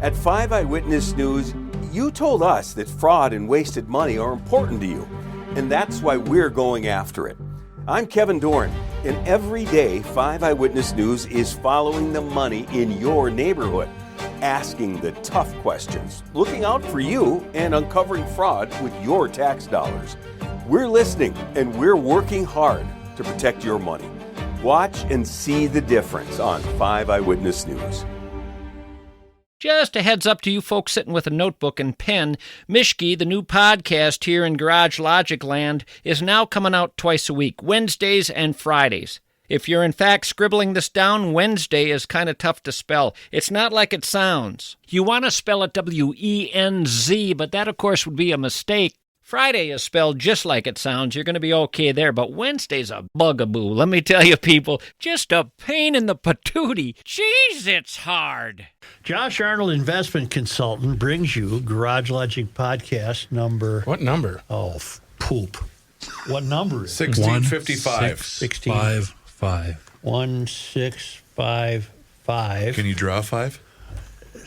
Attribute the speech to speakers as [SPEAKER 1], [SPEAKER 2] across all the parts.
[SPEAKER 1] At 5 Eyewitness News, you told us that fraud and wasted money are important to you, and that's why we're going after it. I'm Kevin Dorn, and every day 5 Eyewitness News is following the money in your neighborhood, asking the tough questions, looking out for you, and uncovering fraud with your tax dollars. We're listening, and we're working hard to protect your money. Watch and see the difference on 5 Eyewitness News.
[SPEAKER 2] Just a heads up to you folks sitting with a notebook and pen, Mishki, the new podcast here in Garage Logic Land, is now coming out twice a week, Wednesdays and Fridays. If you're in fact scribbling this down, Wednesday is kind of tough to spell. It's not like it sounds. You want to spell it W-E-N-Z, but that, of course, would be a mistake. Friday is spelled just like it sounds. You're going to be okay there, but Wednesday's a bugaboo. Let me tell you, people, just a pain in the patootie. Jeez, it's hard.
[SPEAKER 3] Josh Arnold, investment consultant, brings you Garage Logic podcast number...
[SPEAKER 4] What number?
[SPEAKER 3] Oh, poop. What number is it?
[SPEAKER 4] 1655.
[SPEAKER 3] 1655. 1655.
[SPEAKER 5] Can you draw 5?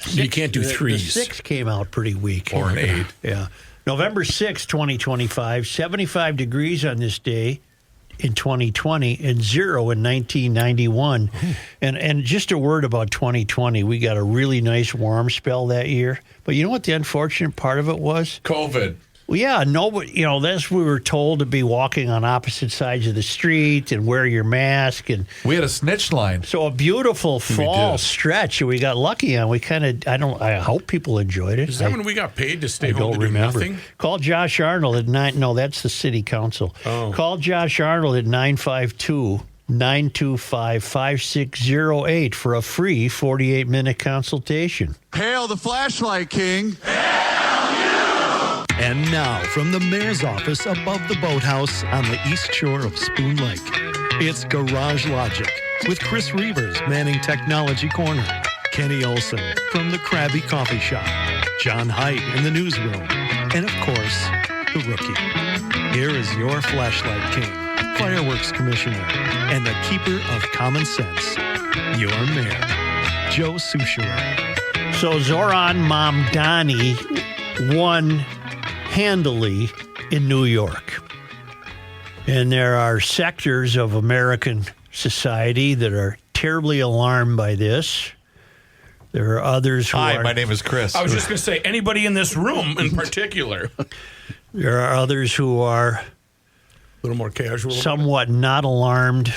[SPEAKER 4] You can't do threes.
[SPEAKER 3] The 6 came out pretty weak.
[SPEAKER 5] Or an 8.
[SPEAKER 3] Yeah. November 6, 2025, 75 degrees on this day in 2020 and 0 in 1991. And just a word about 2020. We got a really nice warm spell that year. But you know what the unfortunate part of it was?
[SPEAKER 5] COVID.
[SPEAKER 3] Well, yeah, nobody, that's we were told to be walking on opposite sides of the street and wear your mask. And
[SPEAKER 5] we had a snitch line.
[SPEAKER 3] So a beautiful fall stretch, and we got lucky on. We kind of, I hope people enjoyed it.
[SPEAKER 4] Is that when we got paid to stay home to
[SPEAKER 3] do
[SPEAKER 4] remember. Nothing?
[SPEAKER 3] Call Josh Arnold at 9. No, that's the city council.
[SPEAKER 4] Oh.
[SPEAKER 3] Call Josh Arnold at 952-925-5608 for a free 48-minute consultation.
[SPEAKER 6] Hail the flashlight king.
[SPEAKER 7] And now, from the mayor's office above the boathouse on the east shore of Spoon Lake, it's Garage Logic with Chris Reavers manning Technology Corner, Kenny Olson from the Krabby Coffee Shop, John Height in the newsroom, and of course, the rookie. Here is your flashlight king, fireworks commissioner, and the keeper of common sense, your mayor, Joe Soucheray.
[SPEAKER 3] So Zoran Mamdani won handily in New York. And there are sectors of American society that are terribly alarmed by this. There are others who
[SPEAKER 5] Hi, my name is Chris.
[SPEAKER 4] I was just going to say, anybody in this room in particular.
[SPEAKER 3] There are others who are
[SPEAKER 4] a little more casual.
[SPEAKER 3] Somewhat not alarmed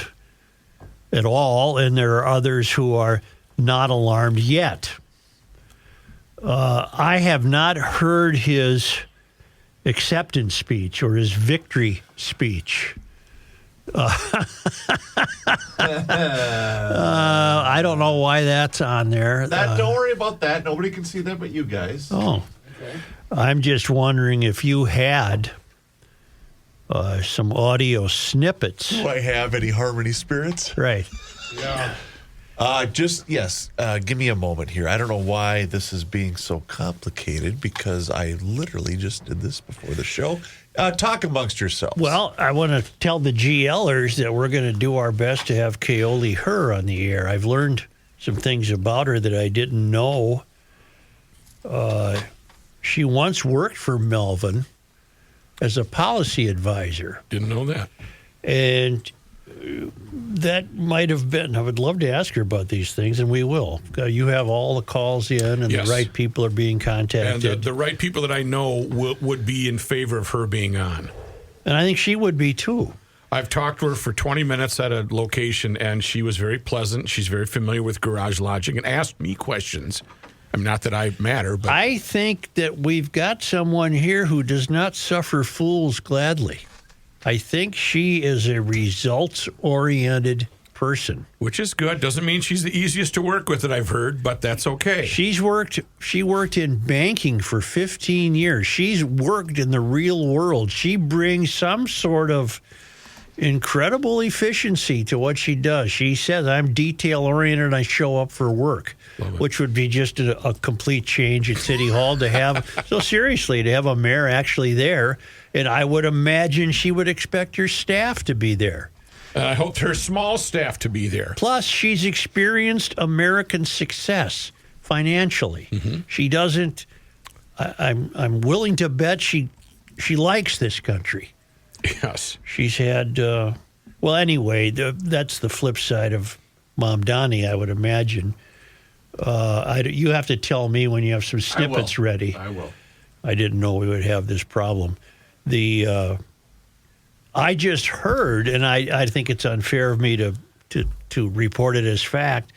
[SPEAKER 3] at all, and there are others who are not alarmed yet. I have not heard his acceptance speech or his victory speech. I don't know why that's on there.
[SPEAKER 5] Don't worry about that. Nobody can see that but you guys.
[SPEAKER 3] Oh. Okay. I'm just wondering if you had some audio snippets.
[SPEAKER 5] Do I have any harmony spirits?
[SPEAKER 3] Right.
[SPEAKER 4] Yeah.
[SPEAKER 5] Give me a moment here. I don't know why this is being so complicated because I literally just did this before the show. Talk amongst yourselves.
[SPEAKER 3] Well, I want to tell the GLers that we're going to do our best to have Kaoli Her on the air. I've learned some things about her that I didn't know. She once worked for Melvin as a policy advisor.
[SPEAKER 4] Didn't know that.
[SPEAKER 3] And that might have been, I would love to ask her about these things, and we will. You have all the calls in, and
[SPEAKER 4] yes.
[SPEAKER 3] The right people are being contacted.
[SPEAKER 4] And the right people that I know would be in favor of her being on.
[SPEAKER 3] And I think she would be, too.
[SPEAKER 4] I've talked to her for 20 minutes at a location, and she was very pleasant. She's very familiar with Garage Logic and asked me questions. I mean, not that I matter, but...
[SPEAKER 3] I think that we've got someone here who does not suffer fools gladly. I think she is a results-oriented person.
[SPEAKER 4] Which is good. Doesn't mean she's the easiest to work with that I've heard, but that's okay.
[SPEAKER 3] She worked in banking for 15 years. She's worked in the real world. She brings some sort of incredible efficiency to what she does. She says, I'm detail-oriented, I show up for work, which would be just a complete change at City Hall to have. So seriously, to have a mayor actually there, and I would imagine she would expect her staff to be there.
[SPEAKER 4] I hoped her small staff to be there.
[SPEAKER 3] Plus, she's experienced American success. financially. She doesn't. I'm willing to bet she likes this country.
[SPEAKER 4] Yes.
[SPEAKER 3] She's had. Well, anyway, that's the flip side of Mamdani, I would imagine. You have to tell me when you have some snippets ready.
[SPEAKER 4] I will.
[SPEAKER 3] I didn't know we would have this problem. I just heard, and I think it's unfair of me to report it as fact.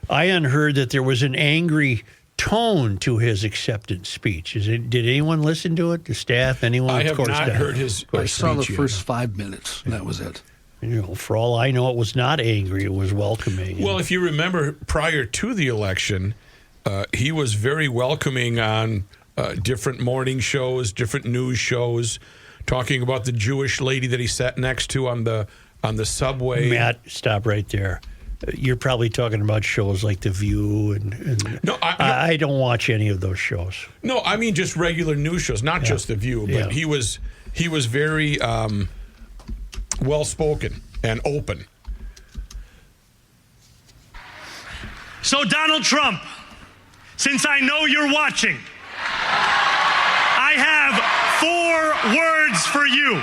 [SPEAKER 3] I unheard that there was an angry tone to his acceptance speech. Did anyone listen to it? The staff? Anyone?
[SPEAKER 4] I have not heard his
[SPEAKER 8] I saw the
[SPEAKER 4] speech
[SPEAKER 8] first
[SPEAKER 4] yet.
[SPEAKER 8] 5 minutes. And that was it.
[SPEAKER 3] For all I know, it was not angry. It was welcoming.
[SPEAKER 4] Well, if you remember, prior to the election, he was very welcoming on different morning shows, different news shows, talking about the Jewish lady that he sat next to on the subway.
[SPEAKER 3] Matt, stop right there. You're probably talking about shows like The View, and
[SPEAKER 4] No,
[SPEAKER 3] I don't watch any of those shows.
[SPEAKER 4] No, I mean just regular news shows, not just The View. But he was very well spoken and open.
[SPEAKER 9] So, Donald Trump, since I know you're watching, I have 4 words for you.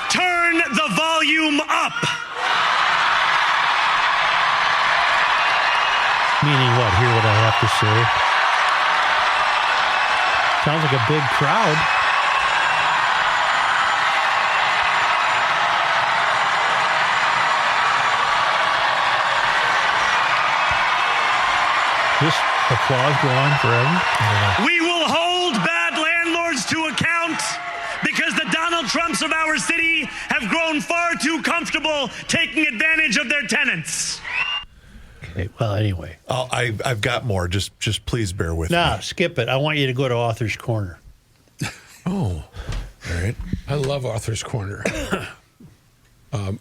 [SPEAKER 9] Turn the volume up.
[SPEAKER 3] Meaning what? Hear what I have to say? Sounds like a big crowd. This applause go on forever?
[SPEAKER 9] We will hold bad landlords to account because the Donald Trumps of our city have grown far too comfortable taking advantage of their tenants.
[SPEAKER 3] Okay, well, anyway.
[SPEAKER 5] I've got more. Just please bear with me.
[SPEAKER 3] Nah, skip it. I want you to go to Author's Corner.
[SPEAKER 4] Oh,
[SPEAKER 5] All right.
[SPEAKER 4] I love Arthur's Corner.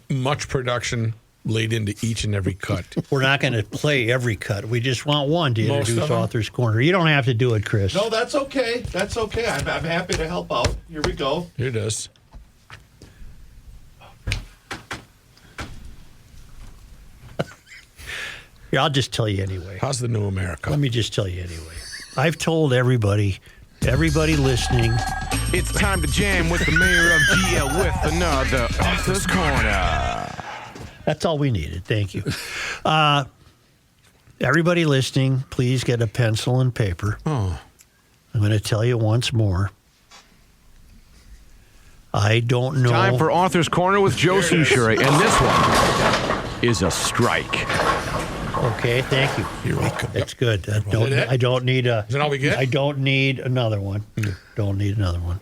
[SPEAKER 4] Much production laid into each and every cut.
[SPEAKER 3] We're not going to play every cut. We just want one to
[SPEAKER 4] Most
[SPEAKER 3] introduce
[SPEAKER 4] of them?
[SPEAKER 3] Author's Corner. You don't have to do it, Chris.
[SPEAKER 5] No, that's okay. That's okay. I'm happy to help out. Here we go.
[SPEAKER 4] Here it is.
[SPEAKER 3] Here, I'll just tell you anyway.
[SPEAKER 4] How's the new America?
[SPEAKER 3] Let me just tell you anyway. I've told everybody listening,
[SPEAKER 10] It's time to jam with the mayor of GL with another Arthur's Corner.
[SPEAKER 3] that's all we needed. Thank you. Everybody listening, please get a pencil and paper.
[SPEAKER 4] Oh.
[SPEAKER 3] I'm going to tell you once more. I don't know.
[SPEAKER 10] Time for Arthur's Corner with Joe Souchere, and this one is a strike.
[SPEAKER 3] Okay, thank you.
[SPEAKER 5] You're welcome.
[SPEAKER 3] That's good. I
[SPEAKER 4] it?
[SPEAKER 3] don't need a.
[SPEAKER 4] Is that all we get?
[SPEAKER 3] I don't need another one. Don't need another one.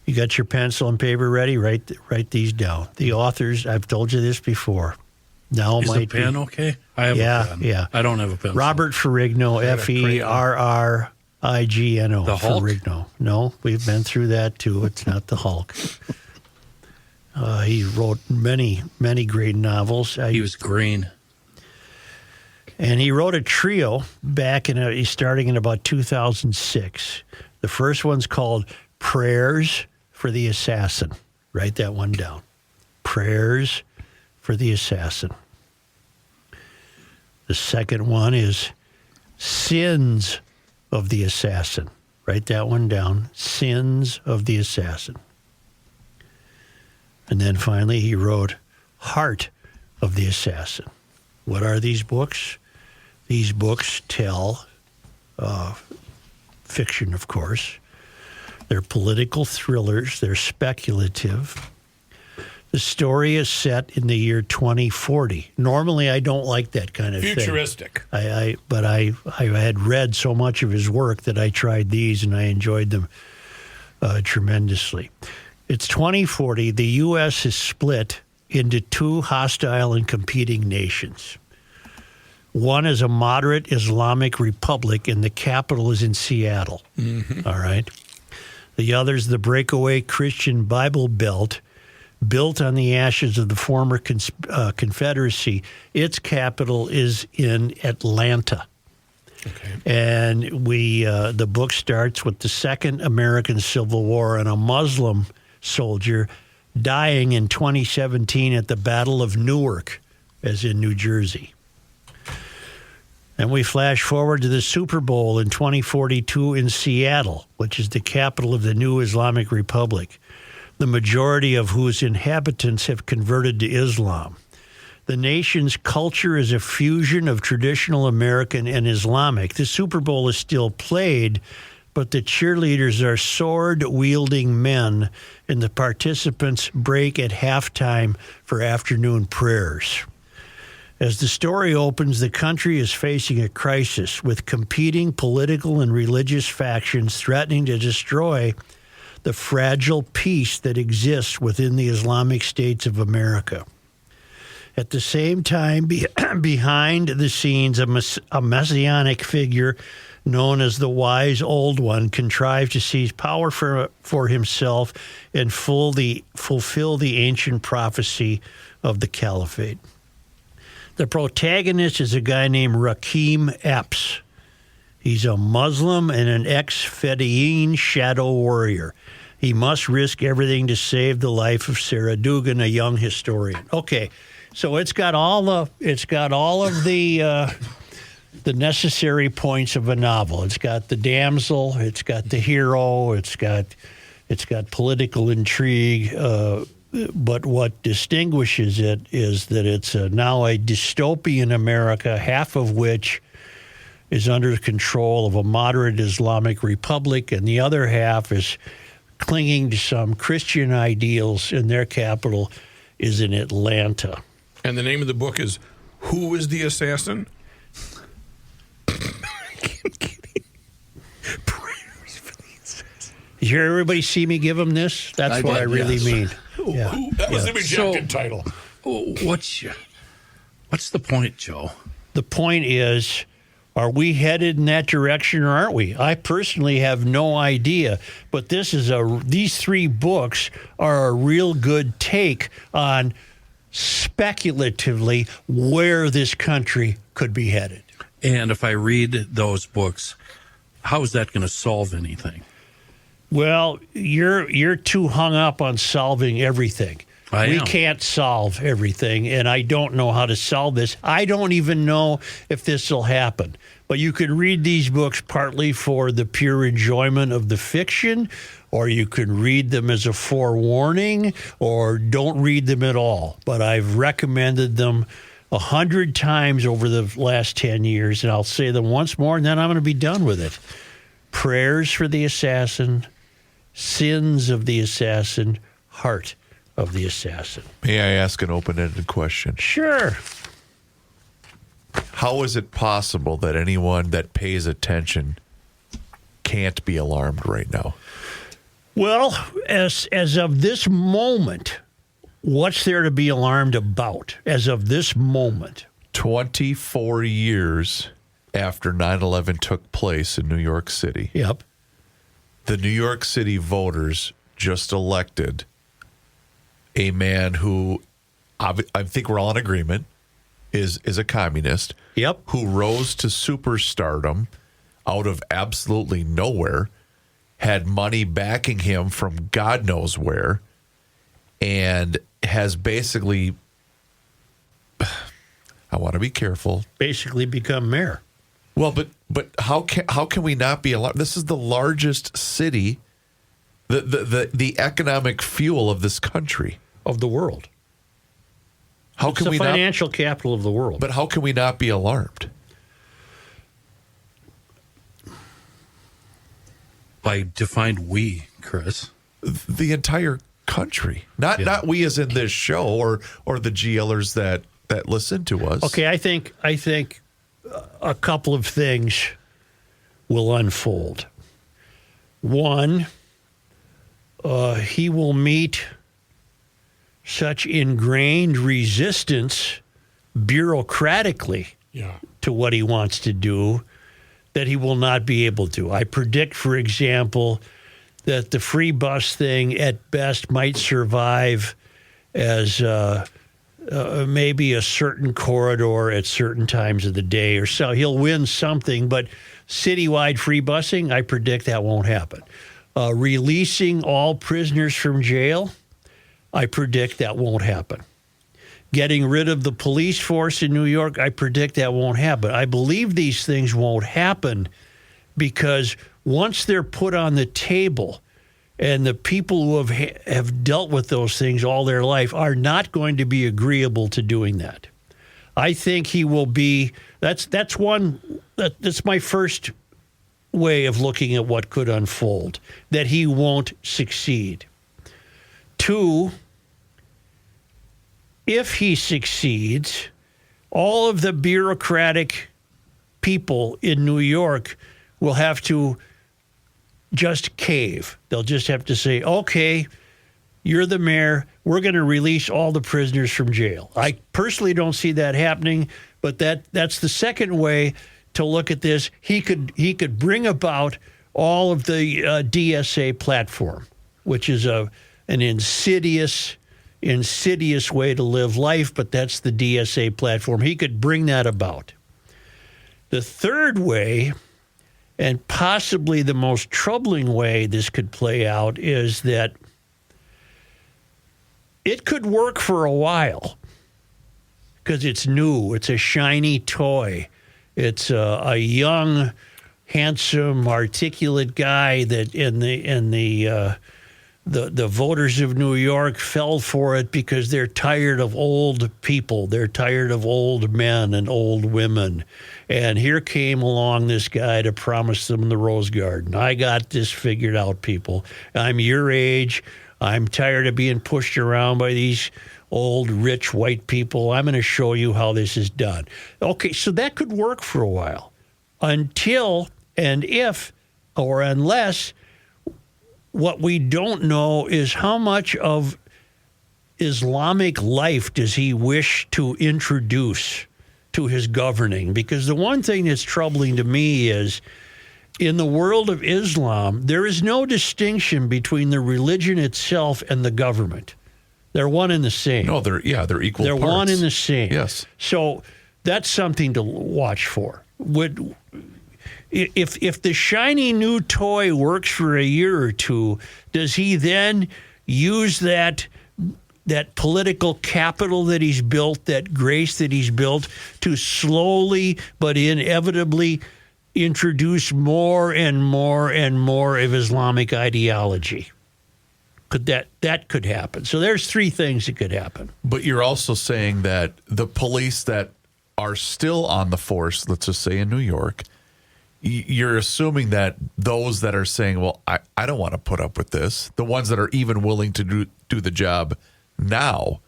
[SPEAKER 3] You got your pencil and paper ready? Write these down. The authors. I've told you this before. Now
[SPEAKER 8] Is the
[SPEAKER 3] might
[SPEAKER 8] pen
[SPEAKER 3] be.
[SPEAKER 8] okay? I have
[SPEAKER 3] Yeah,
[SPEAKER 8] a pen.
[SPEAKER 3] yeah.
[SPEAKER 8] I don't have a pen.
[SPEAKER 3] Robert Ferrigno,
[SPEAKER 8] that a crayon?
[SPEAKER 3] Ferrigno.
[SPEAKER 8] The Hulk?
[SPEAKER 3] Ferrigno. No, we've been through that too. It's not the Hulk. He wrote many, many great novels.
[SPEAKER 8] He was green.
[SPEAKER 3] And he wrote a trio back he's starting in about 2006. The first one's called Prayers for the Assassin. Write that one down. Prayers for the Assassin. The second one is Sins of the Assassin. Write that one down. Sins of the Assassin. And then finally he wrote Heart of the Assassin. What are these books? These books tell fiction, of course. They're political thrillers. They're speculative. The story is set in the year 2040. Normally, I don't like that kind of
[SPEAKER 4] Futuristic.
[SPEAKER 3] thing. But I had read so much of his work that I tried these and I enjoyed them tremendously. It's 2040. The U.S. is split into 2 hostile and competing nations. One is a moderate Islamic republic, and the capital is in Seattle. Mm-hmm. All right. The other is the breakaway Christian Bible Belt, built on the ashes of the former Confederacy. Its capital is in Atlanta.
[SPEAKER 4] Okay.
[SPEAKER 3] And the book starts with the Second American Civil War and a Muslim soldier dying in 2017 at the Battle of Newark, as in New Jersey. And we flash forward to the Super Bowl in 2042 in Seattle, which is the capital of the new Islamic Republic, the majority of whose inhabitants have converted to Islam. The nation's culture is a fusion of traditional American and Islamic. The Super Bowl is still played, but the cheerleaders are sword-wielding men, and the participants break at halftime for afternoon prayers. As the story opens, the country is facing a crisis with competing political and religious factions threatening to destroy the fragile peace that exists within the Islamic states of America. At the same time, behind the scenes, a messianic figure known as the Wise Old One contrived to seize power for himself and fulfill the ancient prophecy of the caliphate. The protagonist is a guy named Rakim Epps. He's a Muslim and an ex-Fedayeen shadow warrior. He must risk everything to save the life of Sarah Dugan, a young historian. Okay, so it's got all of the necessary points of a novel. It's got the damsel, it's got the hero, it's got political intrigue. But what distinguishes it is that it's now a dystopian America, half of which is under control of a moderate Islamic republic, and the other half is clinging to some Christian ideals, and their capital is in Atlanta.
[SPEAKER 4] And the name of the book is Who is the Assassin?
[SPEAKER 3] You hear everybody see me give them this? That's what I really mean. Yeah.
[SPEAKER 4] That was the rejected title.
[SPEAKER 8] What's the point, Joe?
[SPEAKER 3] The point is, are we headed in that direction or aren't we? I personally have no idea, but these three books are a real good take on speculatively where this country could be headed.
[SPEAKER 8] And if I read those books, how is that going to solve anything?
[SPEAKER 3] Well, you're too hung up on solving everything. We can't solve everything, and I don't know how to solve this. I don't even know if this will happen. But you could read these books partly for the pure enjoyment of the fiction, or you could read them as a forewarning, or don't read them at all. But I've recommended them 100 times over the last 10 years, and I'll say them once more, and then I'm going to be done with it. Prayers for the Assassin, Sins of the Assassin, Heart of the Assassin.
[SPEAKER 5] May I ask an open-ended question?
[SPEAKER 3] Sure.
[SPEAKER 5] How is it possible that anyone that pays attention can't be alarmed right now?
[SPEAKER 3] Well, as of this moment, what's there to be alarmed about as of this moment?
[SPEAKER 5] 24 years after 9/11 took place in New York City.
[SPEAKER 3] Yep.
[SPEAKER 5] The New York City voters just elected a man who I think we're all in agreement is a communist.
[SPEAKER 3] Yep.
[SPEAKER 5] Who rose to superstardom out of absolutely nowhere, had money backing him from God knows where, and has basically, I want to be careful,
[SPEAKER 3] basically become mayor.
[SPEAKER 5] Well, but how can we not be alarmed? This is the largest city, the economic fuel of this country,
[SPEAKER 3] of the world.
[SPEAKER 5] It's the
[SPEAKER 3] financial capital of the world.
[SPEAKER 5] But how can we not be alarmed?
[SPEAKER 8] By defined we, Chris.
[SPEAKER 5] The entire country, not we as in this show or the GLers that listen to us.
[SPEAKER 3] Okay, I think a couple of things will unfold. One, he will meet such ingrained resistance bureaucratically to what he wants to do that he will not be able to. I predict, for example, that the free bus thing at best might survive as maybe a certain corridor at certain times of the day or so. He'll win something, but citywide free busing, I predict that won't happen. Releasing all prisoners from jail, I predict that won't happen. Getting rid of the police force in New York, I predict that won't happen. I believe these things won't happen because once they're put on the table, and the people who have dealt with those things all their life are not going to be agreeable to doing that. I think he will be. That's my first way of looking at what could unfold. That he won't succeed. 2, if he succeeds, all of the bureaucratic people in New York will have to just cave. They'll just have to say, okay, you're the mayor. We're going to release all the prisoners from jail. I personally don't see that happening, but that's the second way to look at this. He could bring about all of the DSA platform, which is an insidious way to live life, but that's the DSA platform. He could bring that about. The third way, and possibly the most troubling way this could play out, is that it could work for a while because it's new. It's a shiny toy. It's a young, handsome, articulate guy that the voters of New York fell for it because they're tired of old people. They're tired of old men and old women. And here came along this guy to promise them the Rose Garden. I got this figured out, people. I'm your age. I'm tired of being pushed around by these old, rich white people. I'm going to show you how this is done. Okay, so that could work for a while until and if or unless what we don't know is how much of Islamic life does he wish to introduce to his governing. Because the one thing that's troubling to me is in the world of Islam, there is no distinction between the religion itself and the government. They're one and the same.
[SPEAKER 5] No, they're equal
[SPEAKER 3] They're
[SPEAKER 5] parts.
[SPEAKER 3] one and the same.
[SPEAKER 5] Yes.
[SPEAKER 3] So that's something to watch for. If the shiny new toy works for a year or two, does he then use that political capital that he's built, that grace that he's built, to slowly but inevitably introduce more and more and more of Islamic ideology? That could happen. So there's 3 things that could happen.
[SPEAKER 5] But you're also saying that the police that are still on the force, let's just say in New York, you're assuming that those that are saying, well, I don't want to put up with this, the ones that are even willing to do the job now,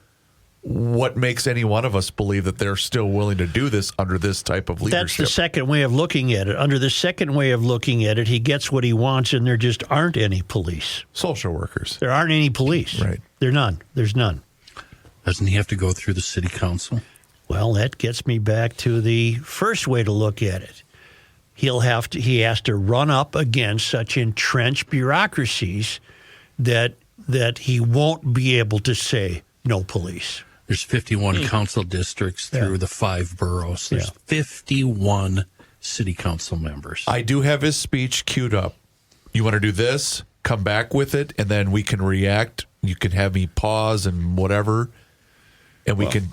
[SPEAKER 5] what makes any one of us believe that they're still willing to do this under this type of leadership?
[SPEAKER 3] That's the second way of looking at it. Under the second way of looking at it, he gets what he wants, and there just aren't any police.
[SPEAKER 5] Social workers.
[SPEAKER 3] There aren't any police.
[SPEAKER 5] Right.
[SPEAKER 3] There's none.
[SPEAKER 8] Doesn't he have to go through the city council?
[SPEAKER 3] Well, that gets me back to the first way to look at it. He has to run up against such entrenched bureaucracies that he won't be able to say no police.
[SPEAKER 8] There's 51 council districts through the 5 boroughs. There's 51 city council members.
[SPEAKER 5] I do have his speech queued up. You want to do this? Come back with it, and then we can react. You can have me pause and whatever, and we can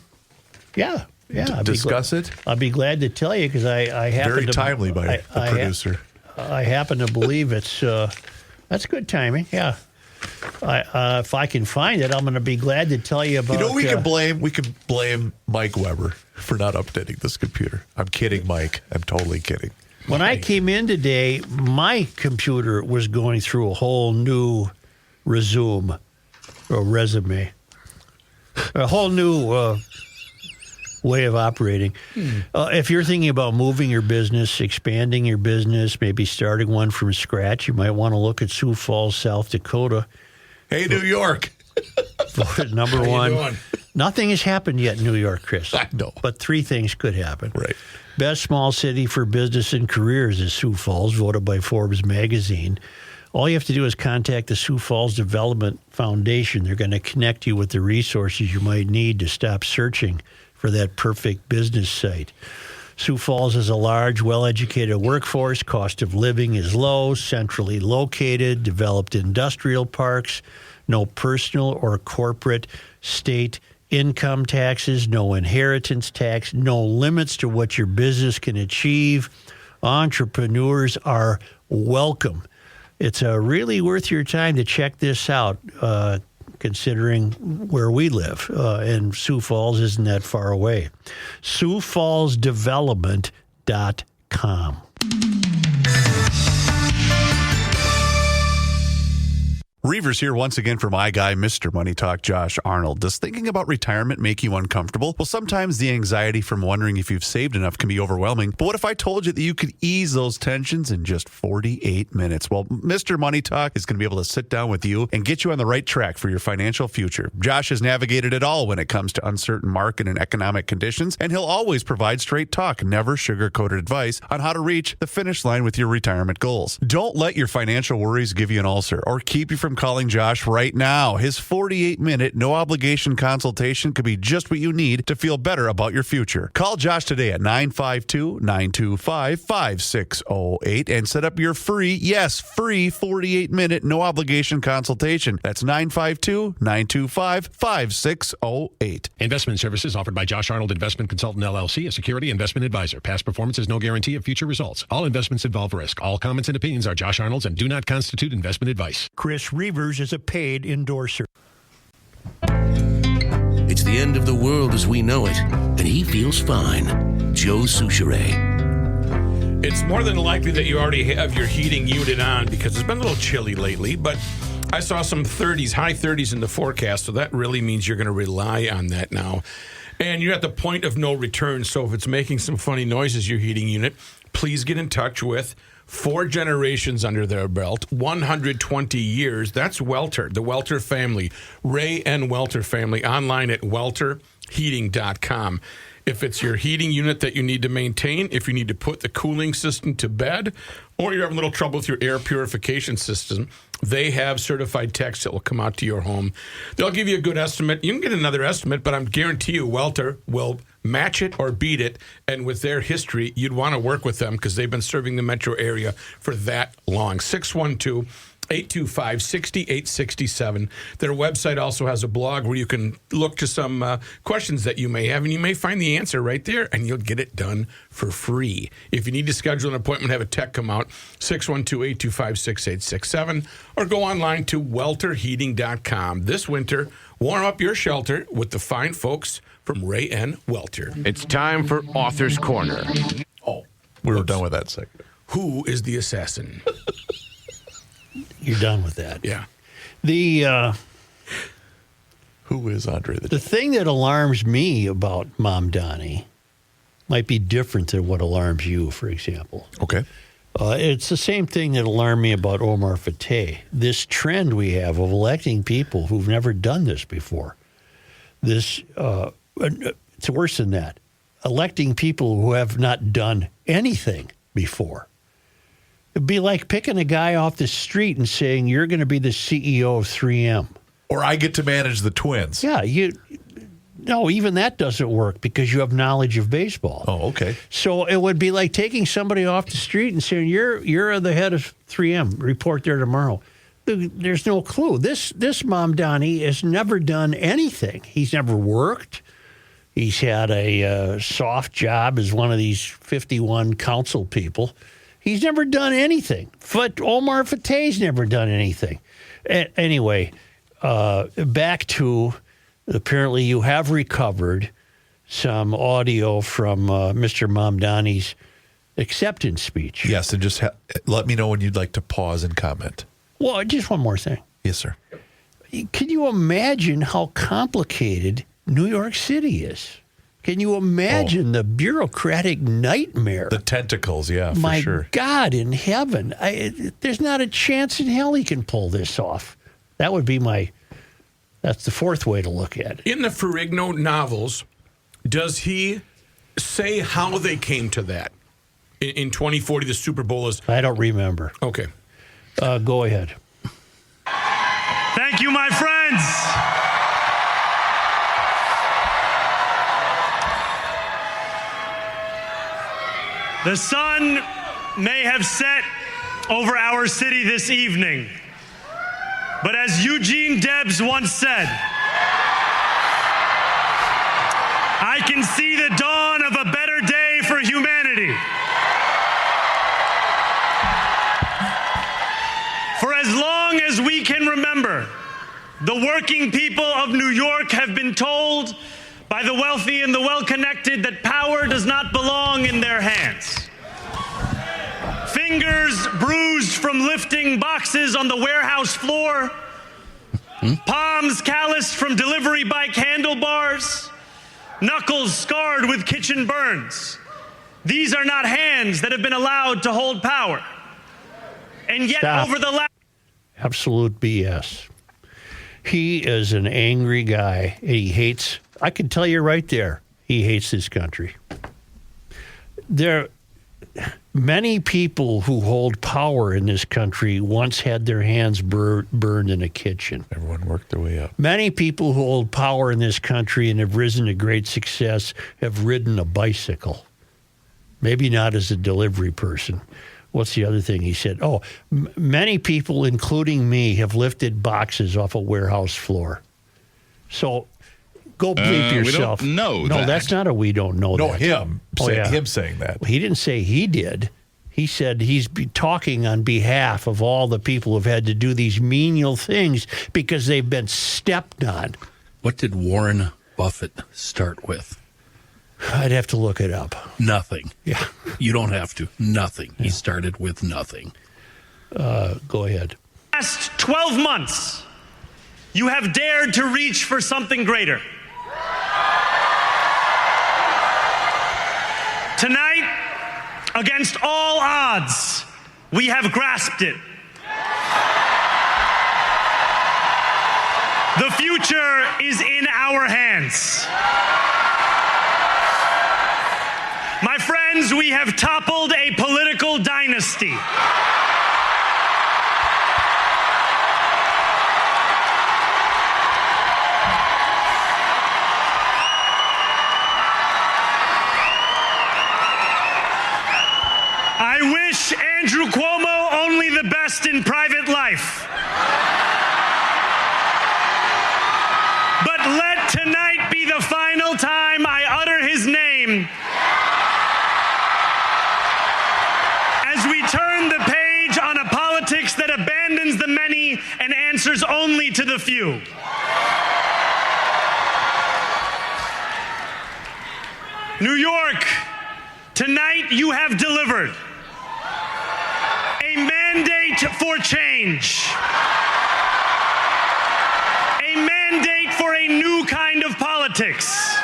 [SPEAKER 5] discuss it.
[SPEAKER 3] I'll be glad to tell you because I happen
[SPEAKER 5] Very
[SPEAKER 3] to...
[SPEAKER 5] timely by the producer.
[SPEAKER 3] I happen to believe it's... that's good timing, yeah. If I can find it, I'm going to be glad to tell you about.
[SPEAKER 5] You know, we can blame Mike Weber for not updating this computer. I'm kidding, Mike. I'm totally kidding.
[SPEAKER 3] When I came in today, my computer was going through a whole new resume, a whole new way of operating. If you're thinking about moving your business, expanding your business, maybe starting one from scratch, you might want to look at Sioux Falls, South Dakota.
[SPEAKER 5] Hey, New York.
[SPEAKER 3] Voted number
[SPEAKER 4] How you
[SPEAKER 3] 1.
[SPEAKER 4] doing?
[SPEAKER 3] Nothing has happened yet in New York, Chris.
[SPEAKER 5] I know.
[SPEAKER 3] But 3 things could happen.
[SPEAKER 5] Right.
[SPEAKER 3] Best small city for business and careers is Sioux Falls, voted by Forbes magazine. All you have to do is contact the Sioux Falls Development Foundation. They're going to connect you with the resources you might need to stop searching for that perfect business site. Sioux Falls has a large, well-educated workforce. Cost of living is low, centrally located, developed industrial parks, no personal or corporate, state, income taxes, no inheritance tax, no limits to what your business can achieve. Entrepreneurs are welcome. It's really worth your time to check this out, considering where we live. And Sioux Falls isn't that far away. SiouxFallsDevelopment.com.
[SPEAKER 11] Reavers here once again for my guy, Mr. Money Talk, Josh Arnold. Does thinking about retirement make you uncomfortable? Well, sometimes the anxiety from wondering if you've saved enough can be overwhelming. But what if I told you that you could ease those tensions in just 48 minutes? Well, Mr. Money Talk is going to be able to sit down with you and get you on the right track for your financial future. Josh has navigated it all when it comes to uncertain market and economic conditions, and he'll always provide straight talk, never sugar-coated advice on how to reach the finish line with your retirement goals. Don't let your financial worries give you an ulcer or keep you from calling Josh right now. His 48-minute, no-obligation consultation could be just what you need to feel better about your future. Call Josh today at 952-925-5608 and set up your free 48-minute, no-obligation consultation. That's 952-925-5608.
[SPEAKER 12] Investment services offered by Josh Arnold Investment Consultant, LLC, a security investment advisor. Past performance is no guarantee of future results. All investments involve risk. All comments and opinions are Josh Arnold's and do not constitute investment advice.
[SPEAKER 3] Chris Reavers is a paid endorser.
[SPEAKER 13] It's the end of the world as we know it, and he feels fine. Joe Souchere.
[SPEAKER 4] It's more than likely that you already have your heating unit on because it's been a little chilly lately, but I saw some 30s, high 30s in the forecast, so that really means you're going to rely on that now. And you're at the point of no return, so if it's making some funny noises, your heating unit, please get in touch with 4 generations under their belt, 120 years. That's Welter, the Welter family, Ray and Welter family, online at welterheating.com. If it's your heating unit that you need to maintain, if you need to put the cooling system to bed, or you're having a little trouble with your air purification system, they have certified techs that will come out to your home. They'll give you a good estimate. You can get another estimate, but I guarantee you Welter will match it or beat it. And with their history, you'd want to work with them because they've been serving the metro area for that long. 612-825-6867. Their website also has a blog where you can look to some questions that you may have, and you may find the answer right there, and you'll get it done for free. If you need to schedule an appointment, have a tech come out, 612-825-6867, or go online to welterheating.com. This winter, warm up your shelter with the fine folks from Ray and Welter.
[SPEAKER 10] It's time for Author's Corner.
[SPEAKER 5] Oh, we were done with that segment.
[SPEAKER 4] Who is the assassin?
[SPEAKER 3] You're done with that.
[SPEAKER 4] Yeah.
[SPEAKER 5] Who is Andre the
[SPEAKER 3] The thing that alarms me about Mamdani might be different than what alarms you, for example.
[SPEAKER 5] Okay.
[SPEAKER 3] It's the same thing that alarmed me about Omar Fateh. This trend we have of electing people who've never done this before. It's worse than that. Electing people who have not done anything before. It'd be like picking a guy off the street and saying, you're going to be the CEO of 3M.
[SPEAKER 5] Or I get to manage the Twins.
[SPEAKER 3] Yeah, no, even that doesn't work because you have knowledge of baseball.
[SPEAKER 5] Oh, okay.
[SPEAKER 3] So it would be like taking somebody off the street and saying, you're the head of 3M, report there tomorrow. There's no clue. This Mamdani has never done anything. He's never worked. He's had a soft job as one of these 51 council people. He's never done anything. Omar Fateh's never done anything. Anyway, back to, apparently you have recovered some audio from Mr. Mamdani's acceptance speech.
[SPEAKER 5] Yes, and just let me know when you'd like to pause and comment.
[SPEAKER 3] Well, just one more thing.
[SPEAKER 5] Yes, sir.
[SPEAKER 3] Can you imagine how complicated New York City is? Can you imagine the bureaucratic nightmare?
[SPEAKER 5] The tentacles, yeah,
[SPEAKER 3] My
[SPEAKER 5] for sure.
[SPEAKER 3] God in heaven. There's not a chance in hell he can pull this off. That would be that's the fourth way to look at it.
[SPEAKER 4] In the Ferrigno novels, does he say how they came to that? In 2040, the Super Bowl is...
[SPEAKER 3] I don't remember.
[SPEAKER 4] Okay.
[SPEAKER 3] Go ahead.
[SPEAKER 9] Thank you, my friends. The sun may have set over our city this evening, but as Eugene Debs once said, I can see the dawn of a better day for humanity. For as long as we can remember, the working people of New York have been told by the wealthy and the well-connected that power does not belong in their hands. Fingers bruised from lifting boxes on the warehouse floor, palms calloused from delivery bike handlebars, knuckles scarred with kitchen burns. These are not hands that have been allowed to hold power. And yet over the last...
[SPEAKER 3] Absolute BS. He is an angry guy. He hates, I can tell you right there, he hates this country. Many people who hold power in this country once had their hands burned in a kitchen.
[SPEAKER 5] Everyone worked their way up.
[SPEAKER 3] Many people who hold power in this country and have risen to great success have ridden a bicycle. Maybe not as a delivery person. What's the other thing he said? Oh, many people, including me, have lifted boxes off a warehouse floor. So go bleep yourself.
[SPEAKER 14] We don't know
[SPEAKER 3] no,
[SPEAKER 14] that.
[SPEAKER 3] That's not a we don't know
[SPEAKER 5] No,
[SPEAKER 3] that.
[SPEAKER 5] him saying that.
[SPEAKER 3] He didn't say he did. He said he's talking on behalf of all the people who've had to do these menial things because they've been stepped on.
[SPEAKER 8] What did Warren Buffett start with?
[SPEAKER 3] I'd have to look it up.
[SPEAKER 8] Nothing.
[SPEAKER 3] Yeah.
[SPEAKER 8] You don't have to. Nothing. He started with nothing.
[SPEAKER 3] Go ahead.
[SPEAKER 9] Last 12 months, you have dared to reach for something greater. Tonight, against all odds, we have grasped it. The future is in our hands. My friends, we have toppled a political dynasty. I wish Andrew Cuomo only the best in private life. But let tonight be the final time I utter his name as we turn the page on a politics that abandons the many and answers only to the few. New York, tonight you have delivered a mandate for change, a mandate for a new kind of politics,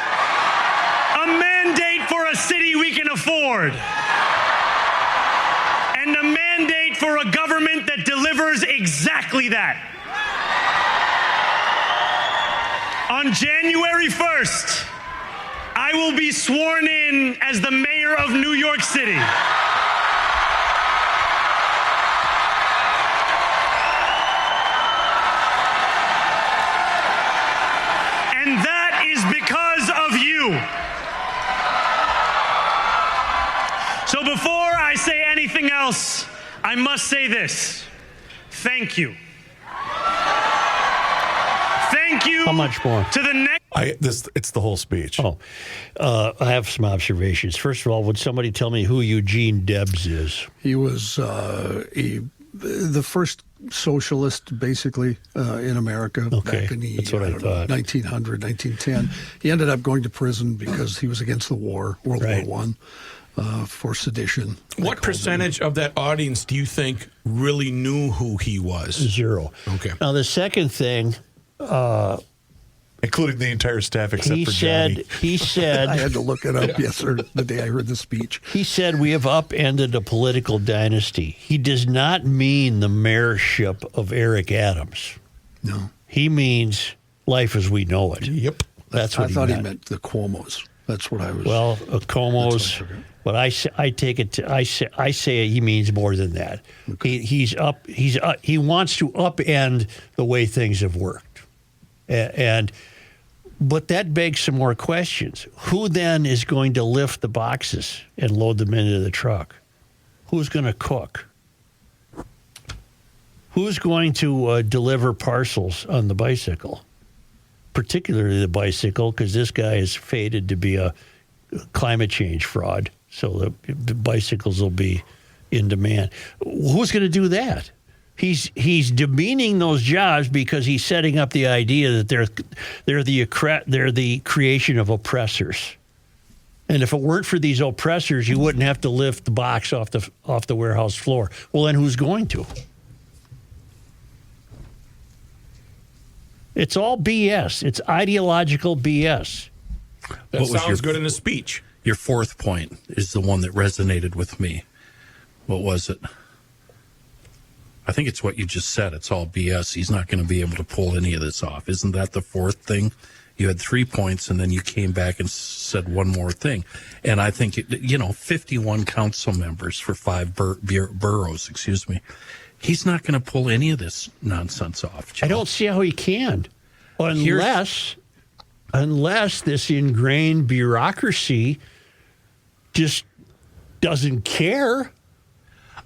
[SPEAKER 9] a mandate for a city we can afford, and a mandate for a government that delivers exactly that. On January 1st, I will be sworn in as the mayor of New York City. And that is because of you. So before I say anything else, I must say this. Thank you. Thank you.
[SPEAKER 3] How much more?
[SPEAKER 9] To the next.
[SPEAKER 5] It's the whole speech.
[SPEAKER 3] Oh, I have some observations. First of all, would somebody tell me who Eugene Debs is?
[SPEAKER 15] He was the first socialist, basically, in America back in the
[SPEAKER 3] that's what I thought.
[SPEAKER 15] 1900, 1910. He ended up going to prison because he was against the war, World War I, for sedition.
[SPEAKER 4] What percentage of that audience do you think really knew who he was?
[SPEAKER 3] Zero.
[SPEAKER 4] Okay.
[SPEAKER 3] Now, the second thing...
[SPEAKER 5] including the entire staff except for Johnny.
[SPEAKER 3] He said...
[SPEAKER 15] I had to look it up, yes, sir, the day I heard the speech.
[SPEAKER 3] He said we have upended a political dynasty. He does not mean the mayorship of Eric Adams.
[SPEAKER 15] No.
[SPEAKER 3] He means life as we know it.
[SPEAKER 4] Yep.
[SPEAKER 3] That's what
[SPEAKER 15] I thought he meant the Cuomos. That's what I was...
[SPEAKER 3] Well, Cuomo's... But I take it. I say he means more than that. Okay. He wants to upend the way things have worked, but that begs some more questions. Who then is going to lift the boxes and load them into the truck? Who's going to cook? Who's going to deliver parcels on the bicycle? particularly the bicycle, because this guy is fated to be a climate change fraud. So the bicycles will be in demand. Who's going to do that? He's demeaning those jobs because he's setting up the idea that they're the creation of oppressors. And if it weren't for these oppressors, you wouldn't have to lift the box off the warehouse floor. Well, then who's going to? It's all BS. It's ideological BS.
[SPEAKER 4] That sounds good in a speech.
[SPEAKER 8] Your fourth point is the one that resonated with me. What was it? I think it's what you just said. It's all BS. He's not going to be able to pull any of this off. Isn't that the fourth thing? You had 3 points, and then you came back and said one more thing. And I think, 51 council members for 5 boroughs, excuse me. He's not going to pull any of this nonsense off, Joe.
[SPEAKER 3] I don't see how he can. Unless this ingrained bureaucracy just doesn't care.